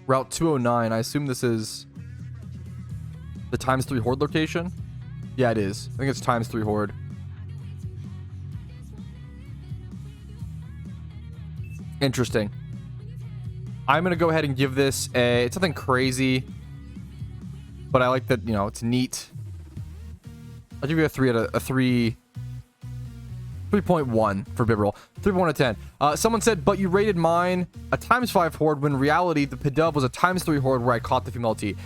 Speaker 1: Route 209. I assume this is the ×3 horde location. Yeah, it is. I think it's ×3 horde. Interesting. I'm going to go ahead and give this a... It's nothing crazy. But I like that, you know, it's neat. I'll give you a 3.1 for Bibarel. 3.1 out of 10. Someone said, but you rated mine a ×5 horde when in reality the Pidove was a ×3 horde where I caught the female T.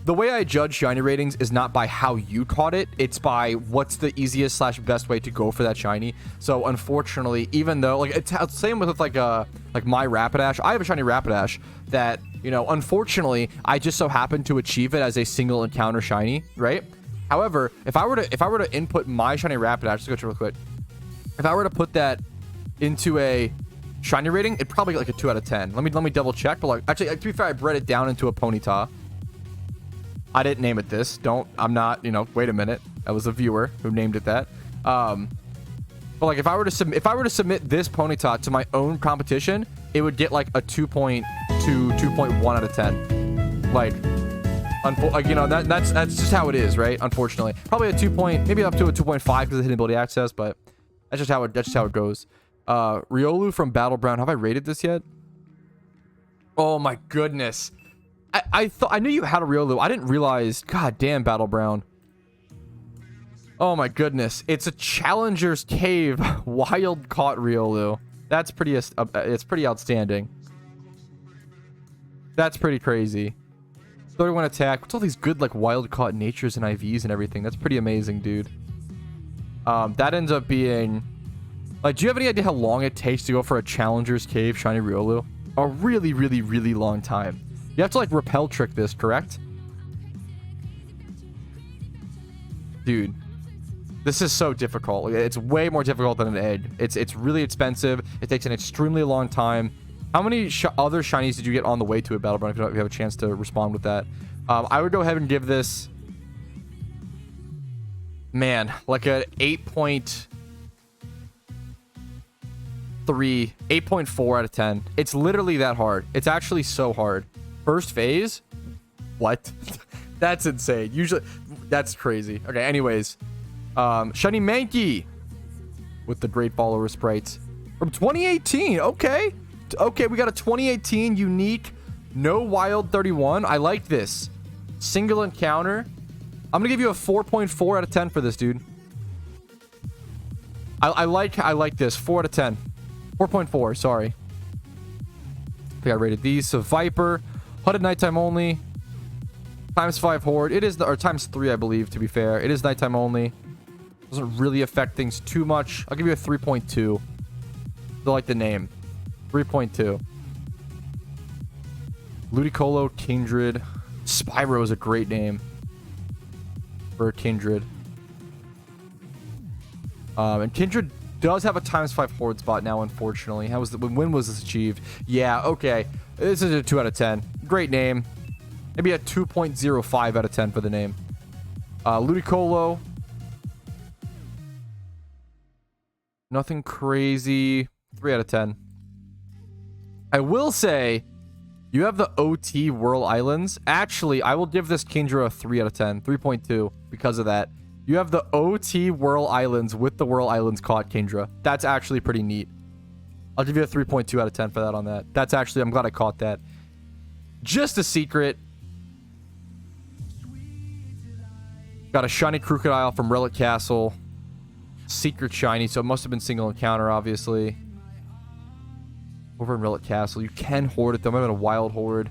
Speaker 1: The way I judge shiny ratings is not by how you caught it. It's by what's the easiest / best way to go for that shiny. So unfortunately, even though like it's same with like my Rapidash. I have a shiny Rapidash that, you know, unfortunately I just so happened to achieve it as a single encounter shiny, right? However, if I were to input my shiny Rapidash, let's go to real quick. If I were to put that into a shiny rating, it'd probably get like a 2 out of 10. Let me double check. But like, actually, to be fair, I bred it down into a Ponyta. I didn't name it this. I'm not, you know, wait a minute. That was a viewer who named it that. But like if I were to submit this Ponyta to my own competition, it would get like a 2.2, 2.1 out of 10. Like, you know, that's just how it is, right? Unfortunately, probably a 2 point, maybe up to a 2.5 because of hidden ability access, but that's just how it goes. Riolu from Battleground. Have I rated this yet? Oh my goodness. I thought I knew you had a Riolu. I didn't realize. God damn, Battleground. Oh my goodness. It's a Challenger's Cave wild caught Riolu. That's pretty it's pretty outstanding. That's pretty crazy. 31 attack. What's all these good like wild caught natures and IVs and everything? That's pretty amazing, dude. That ends up being like, do you have any idea how long it takes to go for a Challenger's Cave shiny Riolu? A really, really, really long time. You have to like repel trick this, correct? Dude, this is so difficult. It's way more difficult than an egg. It's really expensive. It takes an extremely long time. How many other shinies did you get on the way to a Battleground? If you have a chance to respond with that, I would go ahead and give this, man, like a 8.3, 8.4 out of 10. It's literally that hard. It's actually so hard. First phase? What? That's insane. Usually, that's crazy. Okay, anyways. Shiny Mankey with the Great Follower Sprites from 2018. Okay. Okay, we got a 2018 unique, no wild 31. I like this. Single encounter. I'm going to give you a 4.4 out of 10 for this, dude. I like this. 4 out of 10. 4.4, sorry. I think I rated these. So Viper. HUD nighttime only. ×5 horde. It is or ×3, I believe, to be fair. It is nighttime only. Doesn't really affect things too much. I'll give you a 3.2. Still like the name. 3.2. Ludicolo, Kindred. Spyro is a great name for Kindred. And Kindred does have a ×5 horde spot now, unfortunately. When was this achieved? Yeah, okay. This is a 2 out of 10. Great name. Maybe a 2.05 out of 10 for the name. Ludicolo. Nothing crazy. 3 out of 10. I will say, you have the OT Whirl Islands. Actually, I will give this Kindra a 3 out of 10. 3.2 because of that. You have the OT Whirl Islands with the Whirl Islands caught Kindra. That's actually pretty neat. I'll give you a 3.2 out of 10 for that on that. That's actually, I'm glad I caught that. Just a secret. Got a shiny Crocodile from Relic Castle. Secret shiny, so it must have been single encounter, obviously. Over in Relic Castle. You can hoard it, though. Might have been a wild horde.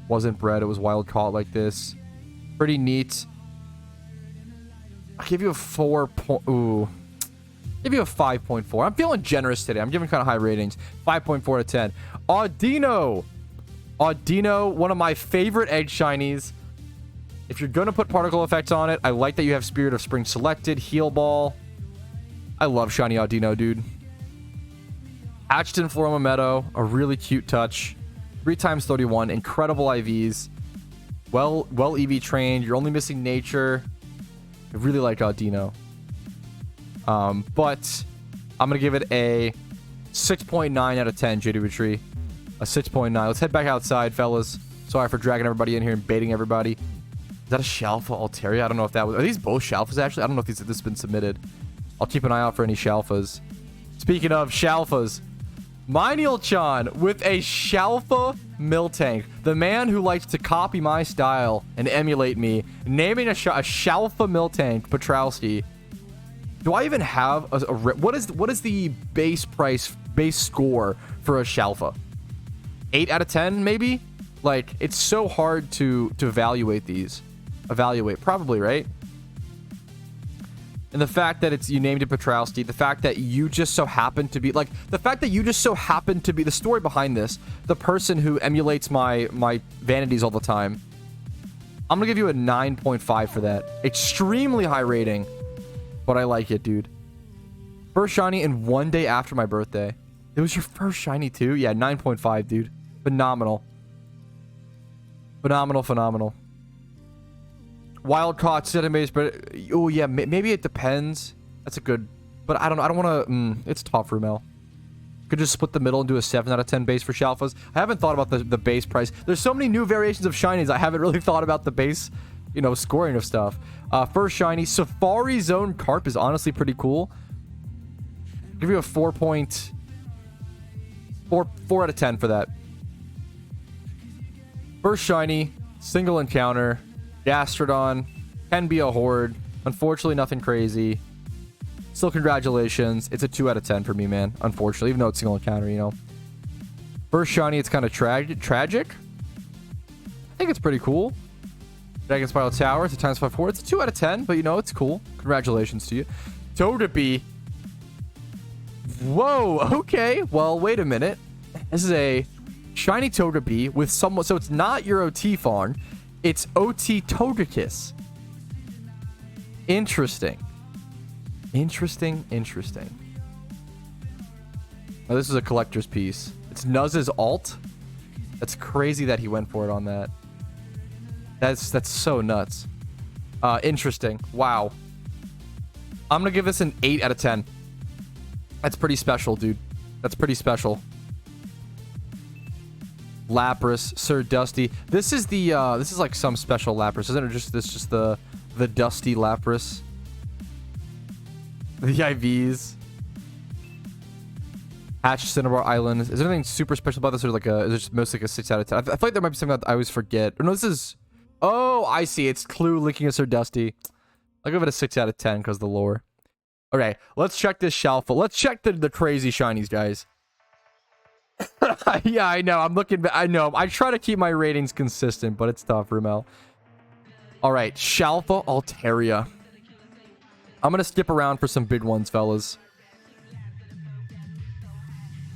Speaker 1: Wasn't bred, it was wild caught like this. Pretty neat. I'll give you a 4. Ooh. Give you a 5.4. I'm feeling generous today. I'm giving kind of high ratings. 5.4 to 10. Audino. Audino, one of my favorite egg shinies. If you're going to put particle effects on it, I like that you have Spirit of Spring selected. Heal Ball. I love shiny Audino, dude. Hatched in Floroma Meadow. A really cute touch. 3×31. Incredible IVs. Well EV trained. You're only missing nature. I really like Audino. But I'm going to give it a 6.9 out of 10, JD Tree. A 6.9. Let's head back outside, fellas. Sorry for dragging everybody in here and baiting everybody. Is that a Shalpha Altaria? I don't know if that was... Are these both Shalphas, actually? I don't know if this has been submitted. I'll keep an eye out for any Shalphas. Speaking of Shalphas, Mineal-chan with a Shalpha Miltank. The man who likes to copy my style and emulate me. Naming a Shalpha Miltank, Patrouski. Do I even have a what is the base score for a Shalpha? 8 out of 10, maybe? Like, it's so hard to evaluate these. Evaluate, probably, right? And the fact that you named it Patrouski, the fact that you just so happen to be, like, the fact that you just so happen to be, the story behind this, the person who emulates my vanities all the time, I'm gonna give you a 9.5 for that. Extremely high rating, but I like it, dude. First shiny in 1 day after my birthday. It was your first shiny too? Yeah, 9.5, dude. Phenomenal. Phenomenal. Wild caught cinemas, but oh yeah, maybe it depends. That's a good, but I don't know. I don't want to. It's tough, Rumel. Could just split the middle and do a 7 out of 10 base for Shalphas. I haven't thought about the base price. There's so many new variations of shinies. I haven't really thought about the base, you know, scoring of stuff. First shiny, Safari Zone Carp is honestly pretty cool. Give you a 4 out of 10 for that. First shiny, single encounter, Gastrodon, can be a horde. Unfortunately, nothing crazy. Still, congratulations. It's a 2 out of 10 for me, man. Unfortunately, even though it's single encounter, you know. First shiny, it's kind of tragic. I think it's pretty cool. Dragon Spiral Tower, it's a times 5/4. It's a 2 out of 10, but you know, it's cool. Congratulations to you. Togepi. Whoa, okay. Well, wait a minute. This is a shiny Togepi with somewhat, so it's not your OT Fawn. It's OT Togekiss. Interesting. Oh, this is a collector's piece. It's Nuzz's alt. That's crazy that he went for it on that. That's so nuts. Interesting. Wow. I'm gonna give this an 8 out of 10. That's pretty special, dude. That's pretty special. Lapras, Sir Dusty. This is the this is like some special Lapras, isn't it? Just the Dusty Lapras. The IVs. Hatch Cinnabar Island. Is there anything super special about this, or like is it just mostly like a 6 out of 10? I feel like there might be something that I always forget. Or no, this is. Oh, I see. It's Clue linking a Sir Dusty. I'll give it a 6 out of 10 because of the lore. Okay, let's check this Shalpha. Let's check the crazy shinies, guys. Yeah, I know. I'm looking. I know. I try to keep my ratings consistent, but it's tough, Rumel. All right, Shalpha Altaria. I'm gonna skip around for some big ones, fellas.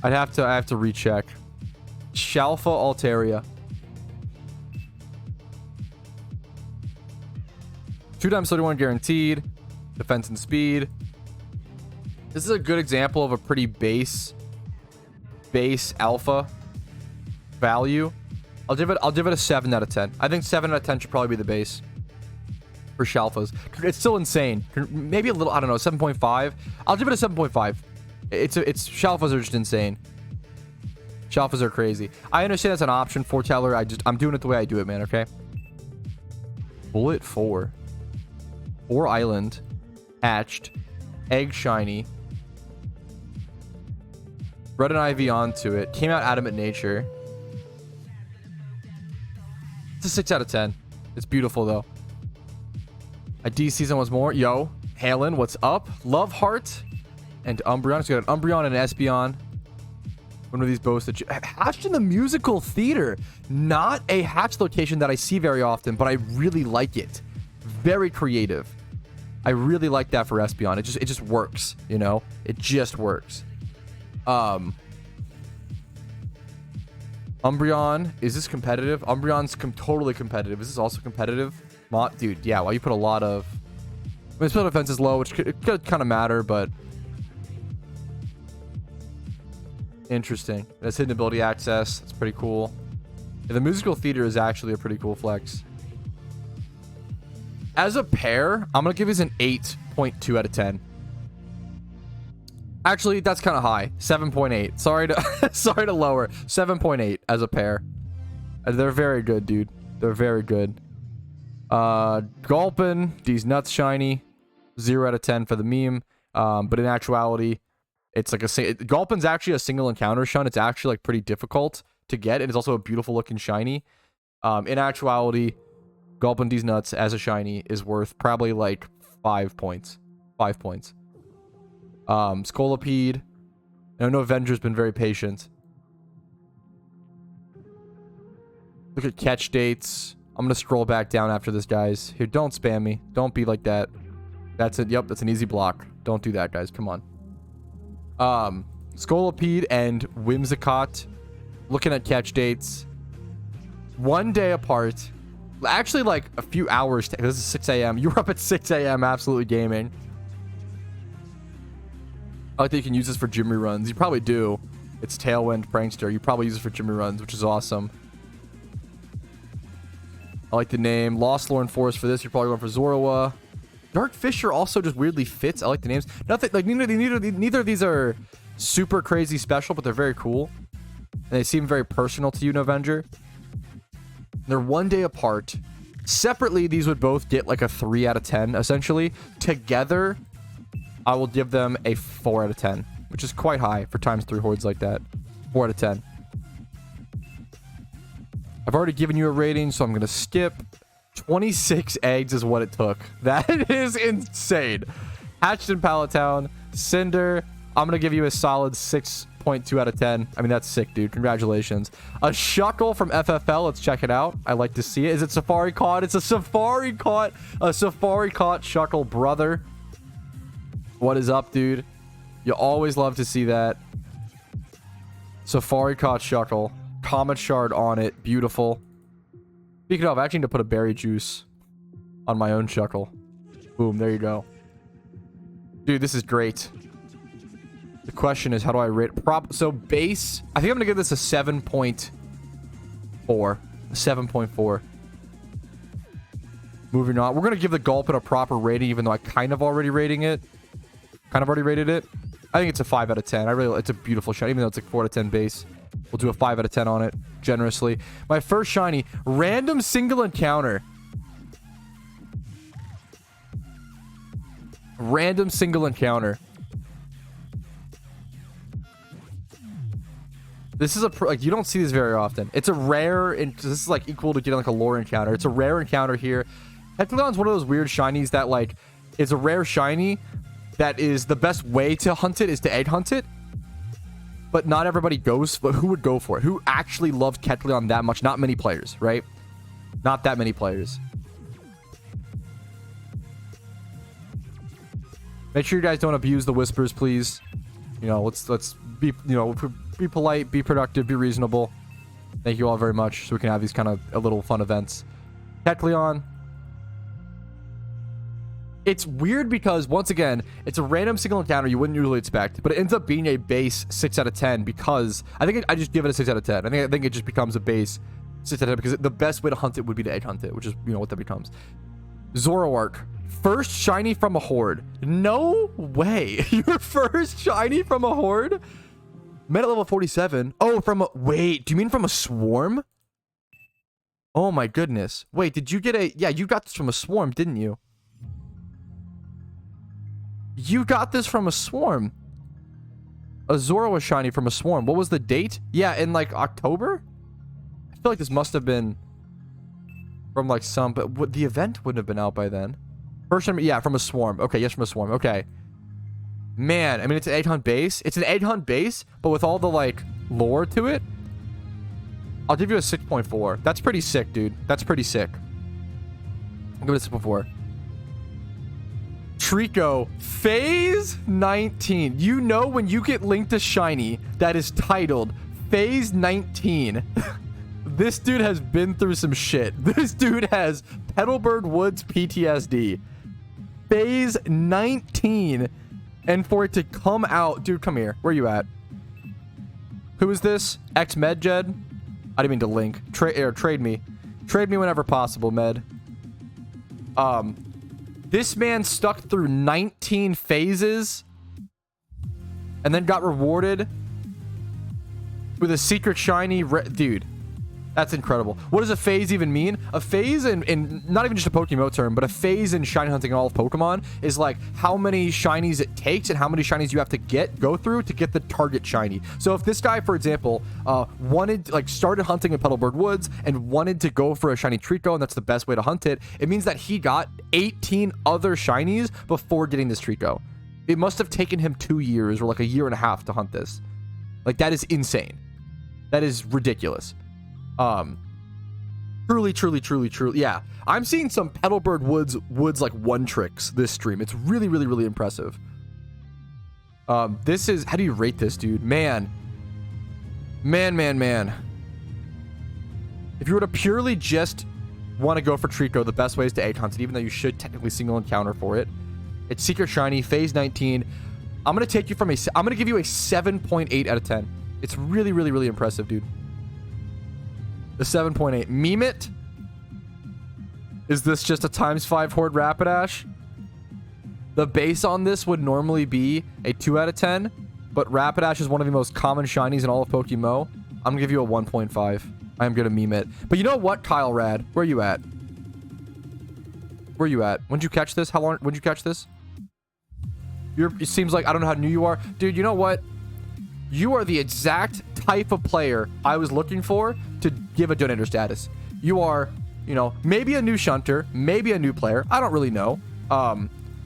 Speaker 1: I have to recheck. Shalpha Altaria. 2 times 31 guaranteed. Defense and speed. This is a good example of a pretty base alpha value. I'll give it a 7 out of 10. I think 7 out of 10 should probably be the base for Shalphas. It's still insane. Maybe a little, I don't know, 7.5. I'll give it a 7.5. It's Shalphas are just insane. Shalphas are crazy. I understand that's an option for Teller. I'm doing it the way I do it, man, okay? Bullet 4 Island, hatched, egg shiny, bred an IV onto it, came out Adamant Nature. It's a 6 out of 10. It's beautiful though. A D season was more. Yo, Halen, what's up? Love Heart and Umbreon. So you got an Umbreon and an Espeon. One of these boasts that hatched in the musical theater. Not a hatch location that I see very often, but I really like it. Very creative. I really like that for Espeon. It just works, you know? It just works. Umbreon, is this competitive? Umbreon's totally competitive. Is this also competitive? Dude, yeah, well, you put a lot of... I mean, special defense is low, which could kind of matter, but... Interesting. It has hidden ability access. It's pretty cool. Yeah, the musical theater is actually a pretty cool flex. As a pair, I'm going to give this an 8.2 out of 10. Actually, that's kind of high. 7.8. Sorry to lower. 7.8 as a pair. They're very good, dude. They're very good. Gulpin, these nuts shiny. 0 out of 10 for the meme. But in actuality, it's like Gulpin's actually a single encounter shun. It's actually like pretty difficult to get, and it's also a beautiful looking shiny. In actuality, Gulpin these nuts as a shiny is worth probably like 5 points. 5 points. Scolipede. I know Avenger's been very patient. Look at catch dates. I'm gonna scroll back down after this, guys. Here, don't spam me. Don't be like that. That's it. Yep, that's an easy block. Don't do that, guys. Come on. Scolipede and Whimsicott. Looking at catch dates. 1 day apart. Actually, like a few hours. This is 6 a.m. You were up at 6 a.m. absolutely gaming. I like that you can use this for gym reruns. You probably do. It's Tailwind Prankster. You probably use it for gym reruns, which is awesome. I like the name. Lost Lore and Forest for this. You're probably going for Zoroa. Dark Fisher also just weirdly fits. I like the names. Nothing like neither of these are super crazy special, but they're very cool. And they seem very personal to you, Novenger. They're 1 day apart. Separately, these would both get like a 3 out of 10, essentially. Together, I will give them a 4 out of 10, which is quite high for ×3 hordes like that. 4 out of 10. I've already given you a rating, so I'm going to skip. 26 eggs is what it took. That is insane. Hatched in Palatown. Cinder, I'm going to give you a solid 6.2 out of 10. I mean, that's sick, dude. Congratulations. A Shuckle from FFL. Let's check it out. I like to see it. Is it Safari Caught? It's a Safari Caught. A Safari Caught Shuckle, brother. What is up, dude? You always love to see that. Safari Caught Shuckle. Comet Shard on it. Beautiful. Speaking of, I actually need to put a berry juice on my own Shuckle. Boom, there you go. Dude, this is great. The question is, how do I rate so base, I think I'm gonna give this a 7.4. A 7.4. Moving on. We're gonna give the Gulpin a proper rating, even though I kind of already rated it. I think it's a 5 out of 10. It's a beautiful shiny, even though it's like 4 out of 10 base. We'll do a 5 out of 10 on it, generously. My first shiny, random single encounter. Random single encounter. This is like, you don't see this very often. It's a rare, and this is like equal to getting like a lore encounter. It's a rare encounter here. Hectodon's one of those weird shinies that like, is a rare shiny that is the best way to hunt it is to egg hunt it. But not everybody goes, but who would go for it? Who actually loves Kecleon that much? Not many players, right? Not that many players. Make sure you guys don't abuse the whispers, please. You know, let's be, you know, be polite, be productive, be reasonable. Thank you all very much, so we can have these kind of a little fun events. Kecleon. It's weird because, once again, it's a random single encounter you wouldn't usually expect, but it ends up being a base 6 out of 10 because I think I just give it a 6 out of 10. I think it just becomes a base 6 out of 10 because the best way to hunt it would be to egg hunt it, which is, you know, what that becomes. Zoroark. First shiny from a horde. No way. Your first shiny from a horde? Meta level 47. Oh, from a... Wait, do you mean from a swarm? Oh my goodness. Wait, did you get a... Yeah, you got this from a swarm, didn't you? You got this from a swarm. A Zoroark shiny from a swarm. What was the date? Yeah, in like October? I feel like this must have been from like some... But the event wouldn't have been out by then. First time, yeah, from a swarm. Okay, yes, from a swarm. Okay. Man, I mean, it's an egg hunt base. It's an egg hunt base, but with all the, like, lore to it. I'll give you a 6.4. That's pretty sick, dude. That's pretty sick. I'll give it a 6.4. Trico, Phase 19. You know when you get linked to shiny that is titled Phase 19... This dude has been through some shit. This dude has Petalburg Woods PTSD. Phase 19. And for it to come out... Dude, come here. Where you at? Who is this? X-Medjed? I didn't mean to link. Trade me. Trade me whenever possible, Med. This man stuck through 19 phases and then got rewarded with a secret shiny... Dude. That's incredible. What does a phase even mean? A phase in not even just a PokeMMO term, but a phase in shiny hunting in all of Pokemon is like how many shinies it takes and how many shinies you have to go through to get the target shiny. So if this guy, for example, started hunting in Petalburg Woods and wanted to go for a shiny Trico, and that's the best way to hunt it, it means that he got 18 other shinies before getting this Trico. It must have taken him 2 years or like a year and a half to hunt this. Like, that is insane. That is ridiculous. Truly. Yeah. I'm seeing some Petalburg Woods like one tricks this stream. It's really impressive. This is, how do you rate this, dude? Man. If you were to purely just want to go for Trico, the best way is to egg hunt it, even though you should technically single encounter for it. It's secret shiny, phase 19. I'm going to take you from I'm going to give you a 7.8 out of 10. It's really, really, really impressive, dude. The 7.8. Meme it. Is this just a ×5 Horde Rapidash? The base on this would normally be a 2 out of 10, but Rapidash is one of the most common shinies in all of PokeMMO. I'm going to give you a 1.5. I am going to meme it. But you know what, Kyle Rad? Where are you at? Where are you at? When did you catch this? How long? When did you catch this? It seems like I don't know how new you are. Dude, you know what? You are the exact type of player I was looking for to give a donator status. You are, you know, maybe a new shunter, maybe a new player. I don't really know.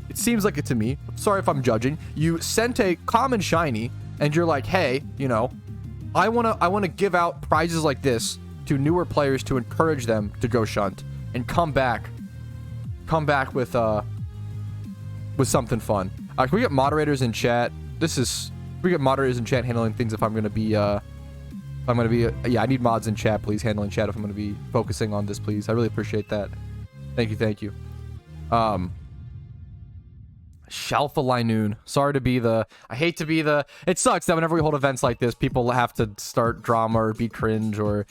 Speaker 1: It seems like it to me. Sorry if I'm judging. You sent a common shiny and you're like, hey, you know, I want to give out prizes like this to newer players to encourage them to go shunt and come back with something fun. Can we get moderators in chat? We get moderators in chat handling things if I'm going to be, yeah, I need mods in chat, please, handling chat if I'm going to be focusing on this, please. I really appreciate that. Thank you. Shalpha Sorry to be I hate to be it sucks that whenever we hold events like this, people have to start drama or be cringe or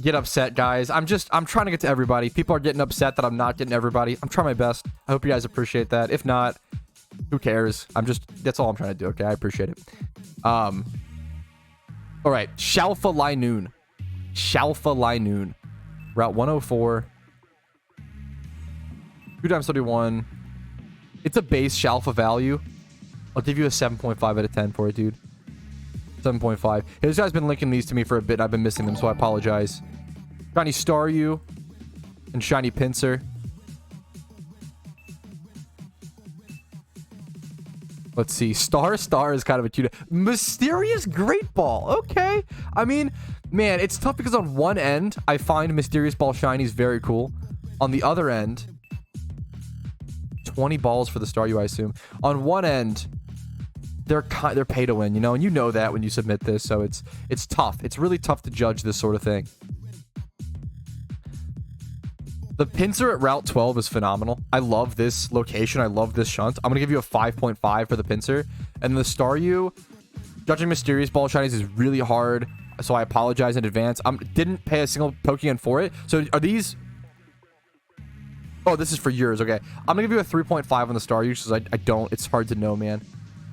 Speaker 1: get upset, guys. I'm trying to get to everybody. People are getting upset that I'm not getting to everybody. I'm trying my best. I hope you guys appreciate that. If not, who cares? That's all I'm trying to do, okay? I appreciate it. All right, Shalpha Route 104. 2x31. It's a base Shalpha value. I'll give you a 7.5 out of 10 for it, dude. 7.5. Hey, this guy's been linking these to me for a bit, and I've been missing them, so I apologize. Shiny Staryu and Shiny Pinsir. Let's see. Star is kind of a cute. Mysterious Great Ball. Okay. I mean, man, it's tough because on one end, I find Mysterious Ball shinies very cool. On the other end, 20 balls for the Staryu, I assume. On one end, they're pay to win, you know, and you know that when you submit this, so it's tough. It's really tough to judge this sort of thing. The Pinsir at Route 12 is phenomenal. I love this location. I love this shunt. I'm going to give you a 5.5 for the Pinsir. And the Staryu, judging Mysterious Ball shinies is really hard, so I apologize in advance. Didn't pay a single Pokeyen for it. So are these... Oh, this is for yours. Okay. I'm going to give you a 3.5 on the Staryu because I don't... It's hard to know, man.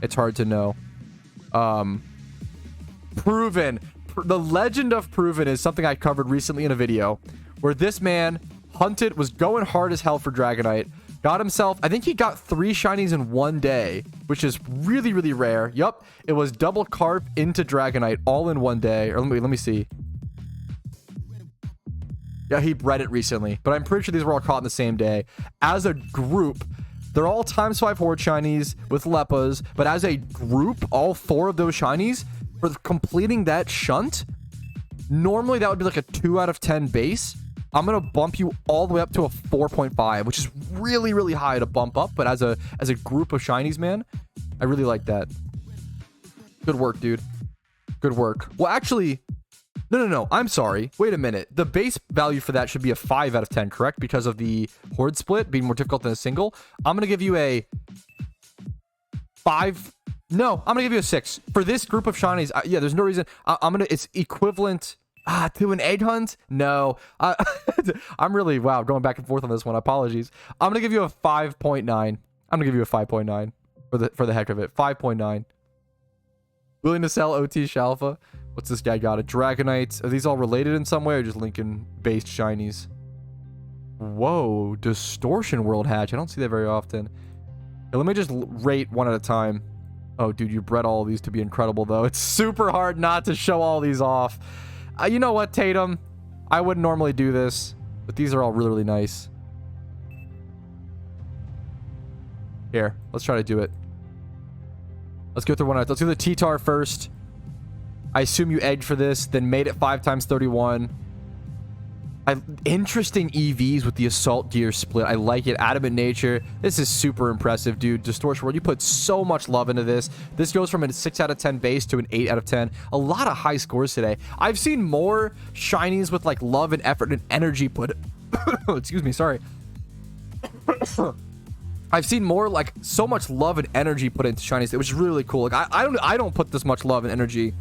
Speaker 1: It's hard to know. Proven. The legend of Proven is something I covered recently in a video where this man... was going hard as hell for Dragonite. Got himself, I think he got 3 shinies in one day, which is really, really rare. Yup, it was double carp into Dragonite all in one day. Or let me see. Yeah, he bred it recently, but I'm pretty sure these were all caught in the same day. As a group, they're all ×5 Horde shinies with Leppas, but as a group, all 4 of those shinies, for completing that shunt, normally that would be like a 2 out of 10 base. I'm going to bump you all the way up to a 4.5, which is really, really high to bump up. But as a group of shinies, man, I really like that. Good work, dude. Good work. Well, actually, no. I'm sorry. Wait a minute. The base value for that should be a 5 out of 10, correct? Because of the Horde split being more difficult than a single. I'm going to give you a 5. No, I'm going to give you a 6. For this group of shinies, yeah, there's no reason. It's equivalent... to an egg hunt? No. I'm really, wow, going back and forth on this one. Apologies. I'm going to give you a 5.9. I'm going to give you a 5.9 for the heck of it. 5.9. Willing to sell OT Shalpha? What's this guy got? A Dragonite. Are these all related in some way or just Lincoln-based shinies? Whoa. Distortion World Hatch. I don't see that very often. Here, let me just rate one at a time. Oh, dude, you bred all of these to be incredible, though. It's super hard not to show all these off. You know what, Tatum? I wouldn't normally do this, but these are all really, really nice. Here, let's try to do it. Let's go through one. Let's do the T-Tar first. I assume you egged for this, then made it 5 × 31. Interesting EVs with the Assault Gear split. I like it. Adamant Nature. This is super impressive, dude. Distortion World. You put so much love into this. This goes from a 6 out of 10 base to an 8 out of 10. A lot of high scores today. I've seen more shinies with like love and effort and energy put... Excuse me. Sorry. I've seen more, like, so much love and energy put into shinies, which is really, really cool. Like, I don't put this much love and energy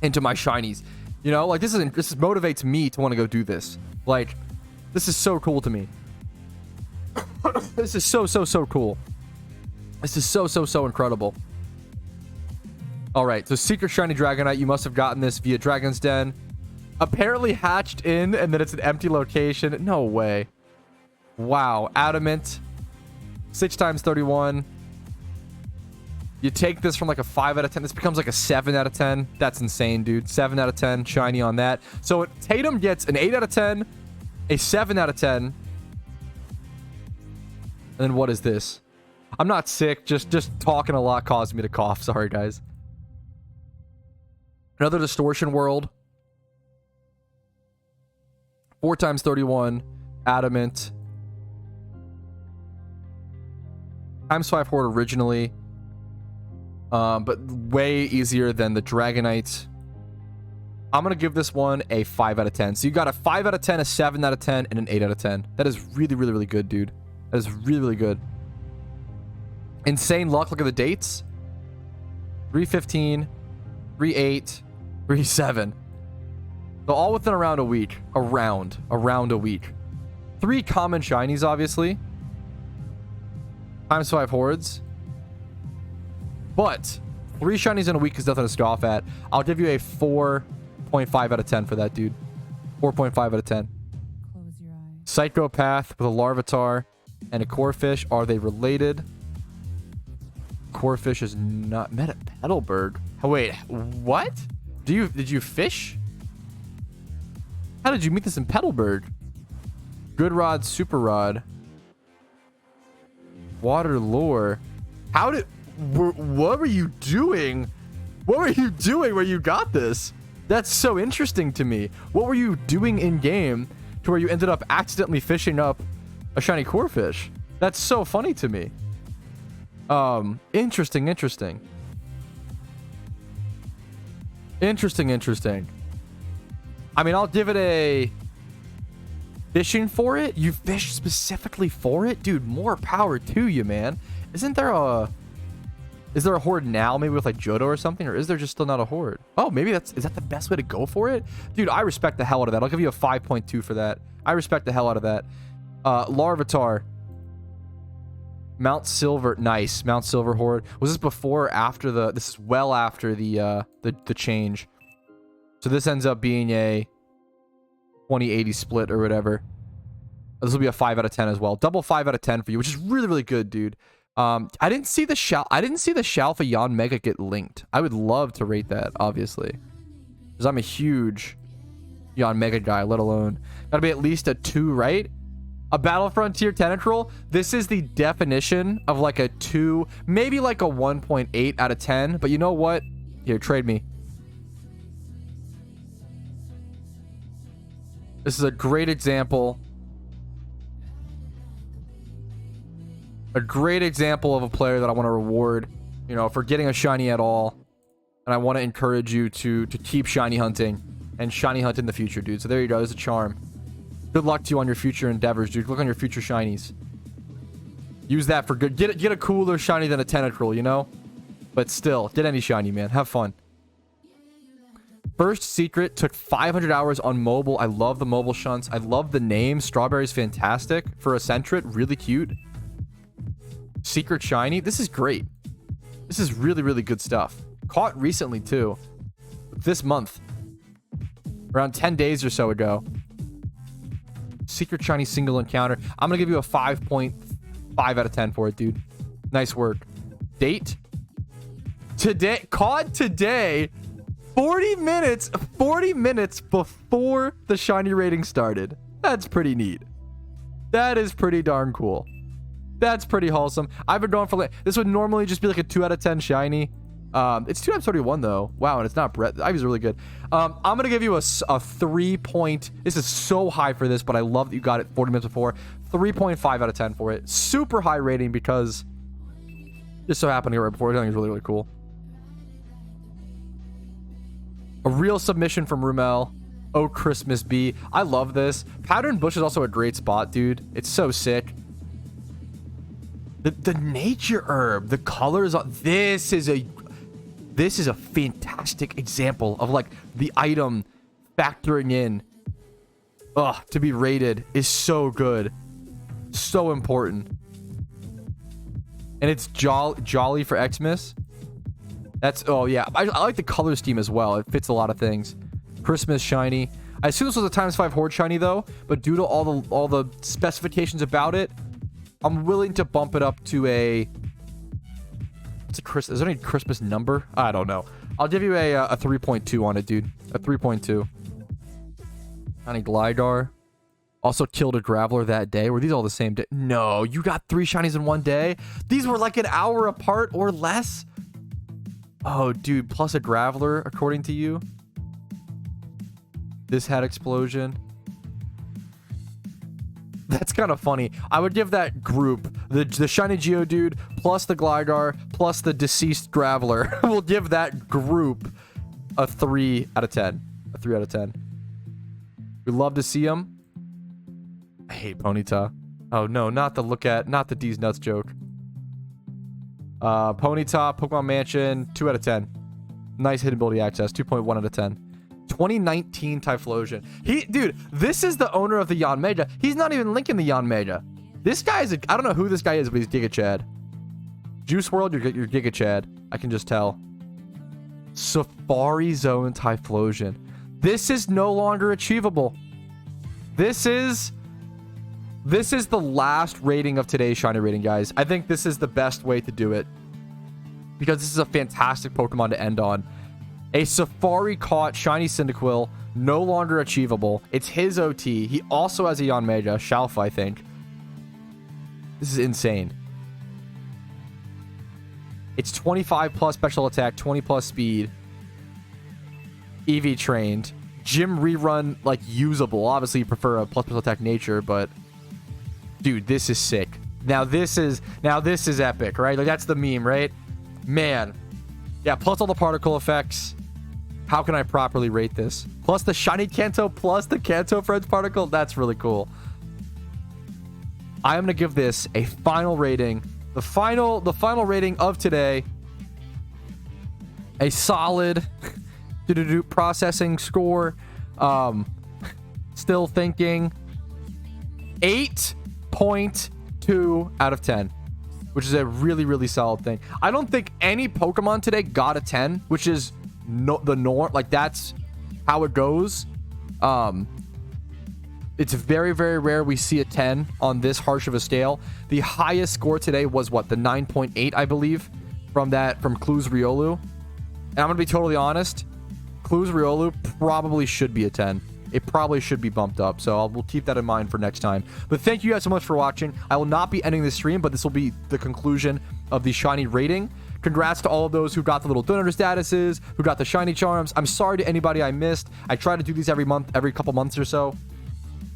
Speaker 1: into my shinies. You know, like, this motivates me to want to go do this. Like, this is so cool to me. This is so cool. This is so incredible. All right, so Secret Shiny Dragonite. You must have gotten this via Dragon's Den. Apparently hatched in, and then it's an empty location. No way. Wow. Adamant. 6 times 31. You take this from like a 5 out of 10. This becomes like a 7 out of 10. That's insane, dude. 7 out of 10. Shiny on that. So Tatum gets an 8 out of 10. A 7 out of 10. And then what is this? I'm not sick. Just talking a lot caused me to cough. Sorry, guys. Another Distortion World. 4 times 31. Adamant. Times 5 Horde originally. But way easier than the Dragonite. I'm going to give this one a 5 out of 10. So you got a 5 out of 10, a 7 out of 10, and an 8 out of 10. That is really good, dude. That is really good. Insane luck. Look at the dates. 3/15, 3/8, 3/7. So all within around a week. Around a week. 3 common shinies, obviously. Times 5 hordes. But 3 shinies in a week is nothing to scoff at. I'll give you a 4.5 out of 10 for that, dude. 4.5 out of 10.
Speaker 3: Close your eyes.
Speaker 1: Psychopath with a Larvitar and a Corefish. Are they related? Corefish is not met at Petalburg. Oh, wait, what? Did you fish? How did you meet this in Petalburg? Good Rod, Super Rod. Water Lore. What were you doing? What were you doing where you got this? That's so interesting to me. What were you doing in game to where you ended up accidentally fishing up a shiny Corefish? That's so funny to me. Interesting. I mean, I'll give it a fishing for it. You fish specifically for it? Dude, more power to you, man. Is there a horde now, maybe with like Johto or something? Or is there just still not a horde? Oh, maybe is that the best way to go for it? Dude, I respect the hell out of that. I'll give you a 5.2 for that. I respect the hell out of that. Larvitar. Mount Silver. Nice. Mount Silver horde. Was this before or after this is well after the change. So this ends up being a 20/80 split or whatever. This will be a 5 out of 10 as well. Double 5 out of 10 for you, which is really good, dude. I didn't see the Shalfa Yon Mega get linked. I would love to rate that, obviously, because I'm a huge Yon Mega guy. Let alone gotta be at least a 2, right? A Battle Frontier Tentacruel. This is the definition of like a 2, maybe like a 1.8 out of 10. But you know what? Here, trade me. This is a great example. A great example of a player that I want to reward, you know, for getting a shiny at all. And I want to encourage you to keep shiny hunting and shiny hunt in the future, dude. So there you go. There's a charm. Good luck to you on your future endeavors, dude. Look on your future shinies. Use that for good. Get a cooler shiny than a Tentacruel, you know? But still, get any shiny, man. Have fun. First Secret took 500 hours on mobile. I love the mobile shunts. I love the name. Strawberry's fantastic. For a Sentret, really cute. Secret shiny. This is great. This is really good stuff. Caught recently, too. This month. Around 10 days or so ago. Secret shiny single encounter. I'm going to give you a 5.5 out of 10 for it, dude. Nice work. Date. Today. Caught today. 40 minutes before the shiny rating started. That's pretty neat. That is pretty darn cool. That's pretty wholesome. I've been going for like, this would normally just be like a 2 out of 10 shiny. It's 2 times 31 though. Wow, and it's not Brett. Ivy's really good. I'm gonna give you a 3 point. This is so high for this, but I love that you got it 40 minutes before. 3.5 out of 10 for it. Super high rating because just so happened to get right before. I think it's really cool. A real submission from Rumel. Oh, Christmas Bee. I love this. Pattern Bush is also a great spot, dude. It's so sick. The nature herb, the colors on this is a fantastic example of like the item factoring in to be rated is so good, so important. And it's jolly for Xmas. That's yeah, I like the color scheme as well. It fits a lot of things. Christmas shiny. I assume this was a ×5 horde shiny though, but due to all the specifications about it, I'm willing to bump it up to a is there any Christmas number? I don't know. I'll give you a 3.2 on it, dude. A 3.2. Shiny Gligar. Also killed a Graveler that day. Were these all the same day? No, you got 3 shinies in one day? These were like an hour apart or less? Oh, dude. Plus a Graveler, according to you. This had explosion. That's kind of funny. I would give that group, the shiny Geodude, plus the Gligar, plus the deceased Graveler. We'll give that group a 3 out of 10. A 3 out of 10. We love to see them. I hate Ponyta. Oh no, not the D's nuts joke. Ponyta, Pokemon Mansion, 2 out of 10. Nice hidden ability access, 2.1 out of 10. 2019 Typhlosion. Dude, this is the owner of the Yanmega. He's not even linking the Yanmega. This guy is I don't know who this guy is, but he's Giga Chad. Juice World, you're Giga Chad. I can just tell. Safari Zone Typhlosion. This is no longer achievable. This is the last rating of today's shiny rating, guys. I think this is the best way to do it, because this is a fantastic Pokemon to end on. A Safari caught shiny Cyndaquil, no longer achievable. It's his OT. He also has a Yanmega, Shalpha, I think. This is insane. It's 25 plus special attack, 20 plus speed. EV trained. Gym rerun, like, usable. Obviously, you prefer a plus special attack nature, but dude, this is sick. Now this is epic, right? Like, that's the meme, right? Man. Yeah, plus all the particle effects. How can I properly rate this? Plus the shiny Kanto, plus the Kanto Friends particle. That's really cool. I'm gonna give this a final rating. The final rating of today. A solid processing score. Still thinking 8.2 out of 10. Which is a really, really solid thing. I don't think any Pokemon today got a 10, which is the norm. Like, that's how it goes. It's very, very rare we see a 10 on this harsh of a scale. The highest score today was what? The 9.8, I believe, from Clues Riolu. And I'm gonna be totally honest. Clues Riolu probably should be a 10. It probably should be bumped up, so we'll keep that in mind for next time. But thank you guys so much for watching. I will not be ending this stream, but this will be the conclusion of the shiny rating. Congrats to all of those who got the little donor statuses, who got the shiny charms. I'm sorry to anybody I missed. I try to do these every month, every couple months or so.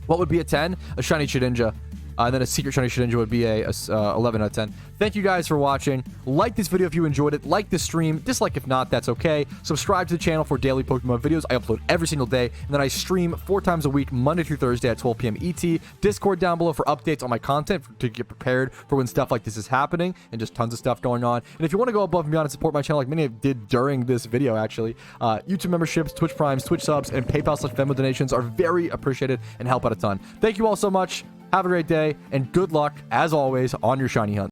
Speaker 1: What would be a 10? A shiny Shedinja. And then a secret shiny Shedinja would be a 11 out of 10. Thank you guys for watching. Like this video if you enjoyed it. Like this stream. Dislike if not, that's okay. Subscribe to the channel for daily Pokemon videos. I upload every single day. And then I stream 4 times a week, Monday through Thursday at 12 p.m. ET. Discord down below for updates on my content to get prepared for when stuff like this is happening. And just tons of stuff going on. And if you want to go above and beyond and support my channel like many did during this video, actually, YouTube memberships, Twitch Primes, Twitch subs, and PayPal/Venmo donations are very appreciated and help out a ton. Thank you all so much. Have a great day, and good luck, as always, on your shiny hunt.